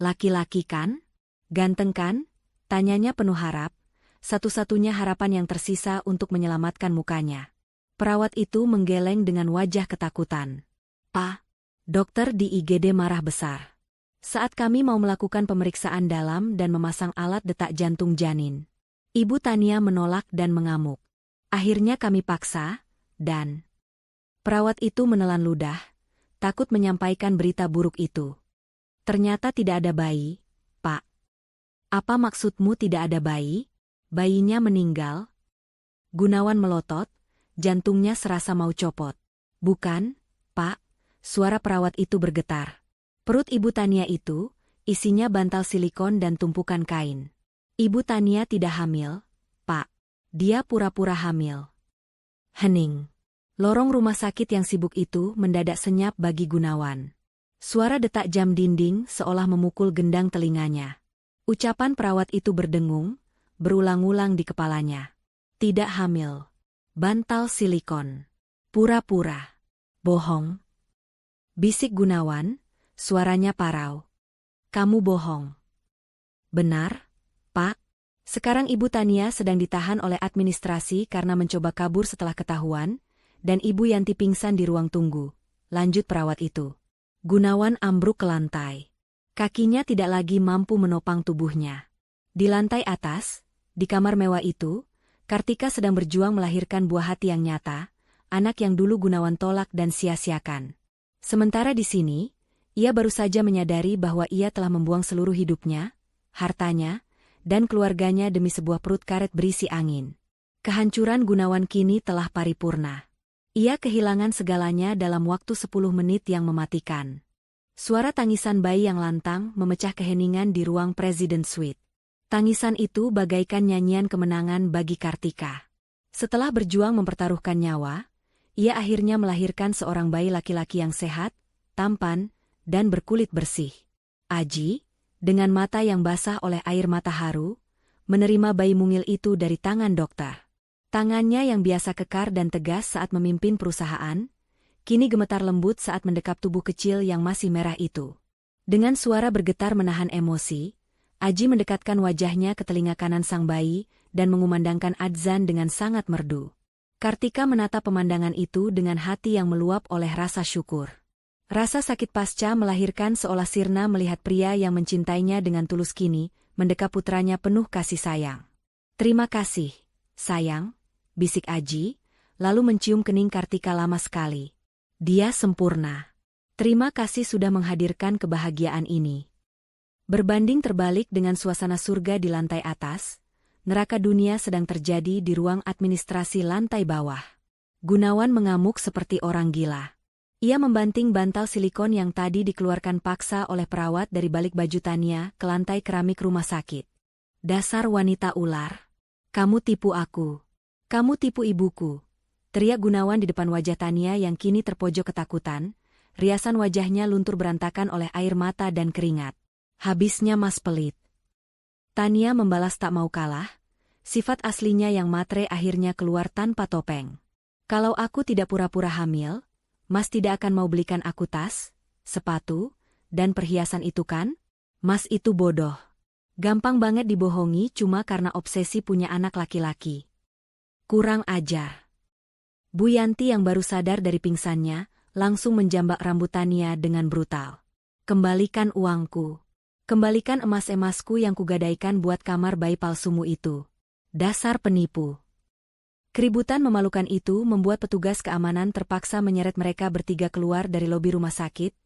S1: Laki-laki kan? Ganteng kan? Tanyanya penuh harap, satu-satunya harapan yang tersisa untuk menyelamatkan mukanya. Perawat itu menggeleng dengan wajah ketakutan. Pak, dokter di IGD marah besar. Saat kami mau melakukan pemeriksaan dalam dan memasang alat detak jantung janin, Ibu Tania menolak dan mengamuk. Akhirnya kami paksa, dan perawat itu menelan ludah, takut menyampaikan berita buruk itu. Ternyata tidak ada bayi, Pak. Apa maksudmu tidak ada bayi? Bayinya meninggal? Gunawan melotot, jantungnya serasa mau copot. Bukan, Pak, suara perawat itu bergetar. Perut Ibu Tania itu, isinya bantal silikon dan tumpukan kain. Ibu Tania tidak hamil, Pak. Dia pura-pura hamil. Hening. Lorong rumah sakit yang sibuk itu mendadak senyap bagi Gunawan. Suara detak jam dinding seolah memukul gendang telinganya. Ucapan perawat itu berdengung, berulang-ulang di kepalanya. Tidak hamil. Bantal silikon. Pura-pura. Bohong. Bisik Gunawan, suaranya parau. Kamu bohong. Benar, Pak. Sekarang Ibu Tania sedang ditahan oleh administrasi karena mencoba kabur setelah ketahuan, dan Ibu Yanti pingsan di ruang tunggu. Lanjut perawat itu. Gunawan ambruk ke lantai. Kakinya tidak lagi mampu menopang tubuhnya. Di lantai atas, di kamar mewah itu, Kartika sedang berjuang melahirkan buah hati yang nyata, anak yang dulu Gunawan tolak dan sia-siakan. Sementara di sini, ia baru saja menyadari bahwa ia telah membuang seluruh hidupnya, hartanya, dan keluarganya demi sebuah perut karet berisi angin. Kehancuran Gunawan kini telah paripurna. Ia kehilangan segalanya dalam waktu 10 menit yang mematikan. Suara tangisan bayi yang lantang memecah keheningan di ruang Presiden Suite. Tangisan itu bagaikan nyanyian kemenangan bagi Kartika. Setelah berjuang mempertaruhkan nyawa, ia akhirnya melahirkan seorang bayi laki-laki yang sehat, tampan, dan berkulit bersih. Aji, dengan mata yang basah oleh air mata haru, menerima bayi mungil itu dari tangan dokter. Tangannya yang biasa kekar dan tegas saat memimpin perusahaan, kini gemetar lembut saat mendekap tubuh kecil yang masih merah itu. Dengan suara bergetar menahan emosi, Aji mendekatkan wajahnya ke telinga kanan sang bayi dan mengumandangkan adzan dengan sangat merdu. Kartika menatap pemandangan itu dengan hati yang meluap oleh rasa syukur. Rasa sakit pasca melahirkan seolah sirna melihat pria yang mencintainya dengan tulus kini, mendekap putranya penuh kasih sayang. Terima kasih, sayang, bisik Aji, lalu mencium kening Kartika lama sekali. Dia sempurna. Terima kasih sudah menghadirkan kebahagiaan ini. Berbanding terbalik dengan suasana surga di lantai atas, neraka dunia sedang terjadi di ruang administrasi lantai bawah. Gunawan mengamuk seperti orang gila. Ia membanting bantal silikon yang tadi dikeluarkan paksa oleh perawat dari balik baju Tania ke lantai keramik rumah sakit. Dasar wanita ular. Kamu tipu aku. Kamu tipu ibuku. Teriak Gunawan di depan wajah Tania yang kini terpojok ketakutan, riasan wajahnya luntur berantakan oleh air mata dan keringat. Habisnya mas pelit. Tania membalas tak mau kalah, sifat aslinya yang matre akhirnya keluar tanpa topeng. Kalau aku tidak pura-pura hamil, Mas tidak akan mau belikan aku tas, sepatu, dan perhiasan itu kan? Mas itu bodoh. Gampang banget dibohongi cuma karena obsesi punya anak laki-laki. Kurang ajar. Bu Yanti yang baru sadar dari pingsannya, langsung menjambak rambut Tania dengan brutal. Kembalikan uangku. Kembalikan emas-emasku yang kugadaikan buat kamar bayi palsumu itu. Dasar penipu. Keributan memalukan itu membuat petugas keamanan terpaksa menyeret mereka bertiga keluar dari lobi rumah sakit,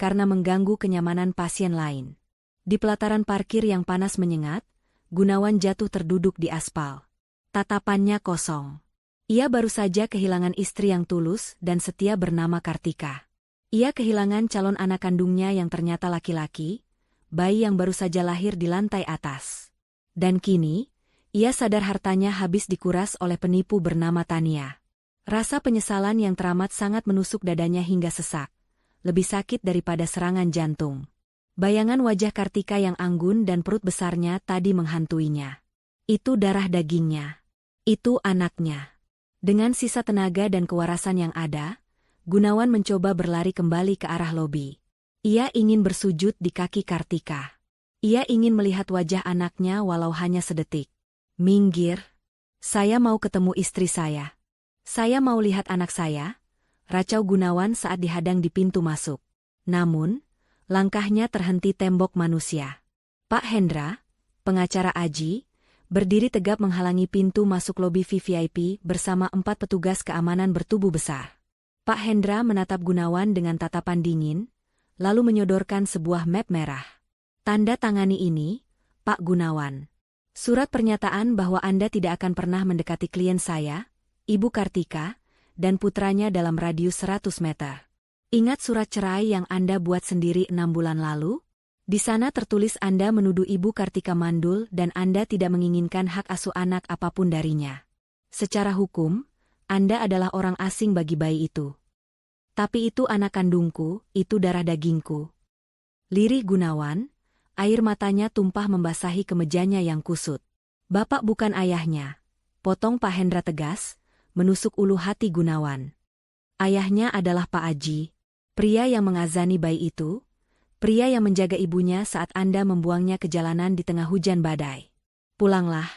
S1: karena mengganggu kenyamanan pasien lain. Di pelataran parkir yang panas menyengat, Gunawan jatuh terduduk di aspal. Tatapannya kosong. Ia baru saja kehilangan istri yang tulus dan setia bernama Kartika. Ia kehilangan calon anak kandungnya yang ternyata laki-laki, bayi yang baru saja lahir di lantai atas. Dan kini, ia sadar hartanya habis dikuras oleh penipu bernama Tania. Rasa penyesalan yang teramat sangat menusuk dadanya hingga sesak. Lebih sakit daripada serangan jantung. Bayangan wajah Kartika yang anggun dan perut besarnya tadi menghantuinya. Itu darah dagingnya. Itu anaknya. Dengan sisa tenaga dan kewarasan yang ada, Gunawan mencoba berlari kembali ke arah lobi. Ia ingin bersujud di kaki Kartika. Ia ingin melihat wajah anaknya walau hanya sedetik. Minggir. Saya mau ketemu istri saya. Saya mau lihat anak saya, racau Gunawan saat dihadang di pintu masuk. Namun, langkahnya terhenti tembok manusia. Pak Hendra, pengacara Aji, berdiri tegap menghalangi pintu masuk lobi VVIP bersama 4 petugas keamanan bertubuh besar. Pak Hendra menatap Gunawan dengan tatapan dingin, lalu menyodorkan sebuah map merah. Tanda tangani ini, Pak Gunawan. Surat pernyataan bahwa Anda tidak akan pernah mendekati klien saya, Ibu Kartika, dan putranya dalam radius 100 meter. Ingat surat cerai yang Anda buat sendiri 6 bulan lalu? Di sana tertulis Anda menuduh Ibu Kartika mandul dan Anda tidak menginginkan hak asuh anak apapun darinya. Secara hukum, Anda adalah orang asing bagi bayi itu. Tapi itu anak kandungku, itu darah dagingku. Lirih Gunawan, air matanya tumpah membasahi kemejanya yang kusut. Bapak bukan ayahnya, potong Pak Hendra tegas, menusuk ulu hati Gunawan. Ayahnya adalah Pak Aji, pria yang mengazani bayi itu, pria yang menjaga ibunya saat Anda membuangnya ke jalanan di tengah hujan badai. Pulanglah,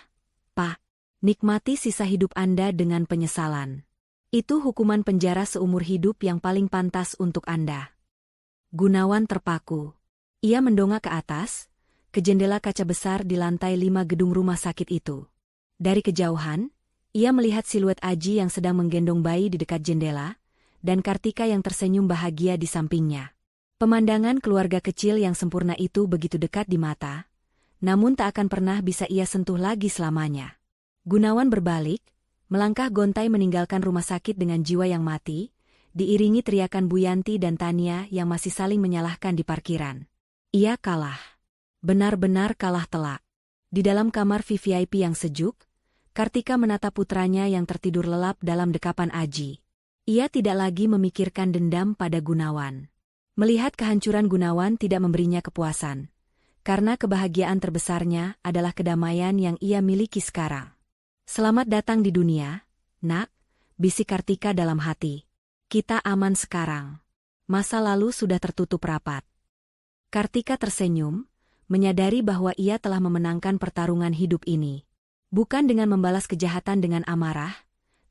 S1: Pak. Nikmati sisa hidup Anda dengan penyesalan. Itu hukuman penjara seumur hidup yang paling pantas untuk Anda. Gunawan terpaku. Ia mendongak ke atas, ke jendela kaca besar di lantai 5 gedung rumah sakit itu. Dari kejauhan, ia melihat siluet Aji yang sedang menggendong bayi di dekat jendela, dan Kartika yang tersenyum bahagia di sampingnya. Pemandangan keluarga kecil yang sempurna itu begitu dekat di mata, namun tak akan pernah bisa ia sentuh lagi selamanya. Gunawan berbalik, melangkah gontai meninggalkan rumah sakit dengan jiwa yang mati, diiringi teriakan Bu Yanti dan Tania yang masih saling menyalahkan di parkiran. Ia kalah. Benar-benar kalah telak. Di dalam kamar VVIP yang sejuk, Kartika menatap putranya yang tertidur lelap dalam dekapan Aji. Ia tidak lagi memikirkan dendam pada Gunawan. Melihat kehancuran Gunawan tidak memberinya kepuasan, karena kebahagiaan terbesarnya adalah kedamaian yang ia miliki sekarang. Selamat datang di dunia, nak, bisik Kartika dalam hati. Kita aman sekarang. Masa lalu sudah tertutup rapat. Kartika tersenyum, menyadari bahwa ia telah memenangkan pertarungan hidup ini. Bukan dengan membalas kejahatan dengan amarah,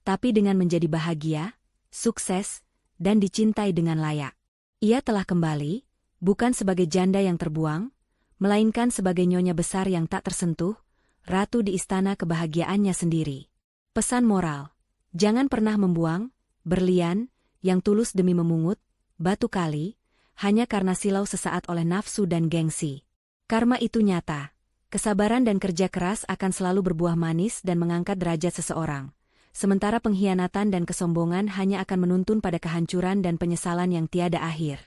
S1: tapi dengan menjadi bahagia, sukses, dan dicintai dengan layak. Ia telah kembali, bukan sebagai janda yang terbuang, melainkan sebagai nyonya besar yang tak tersentuh, ratu di istana kebahagiaannya sendiri. Pesan moral, jangan pernah membuang, berlian, yang tulus demi memungut, batu kali, hanya karena silau sesaat oleh nafsu dan gengsi. Karma itu nyata, kesabaran dan kerja keras akan selalu berbuah manis dan mengangkat derajat seseorang. Sementara pengkhianatan dan kesombongan hanya akan menuntun pada kehancuran dan penyesalan yang tiada akhir.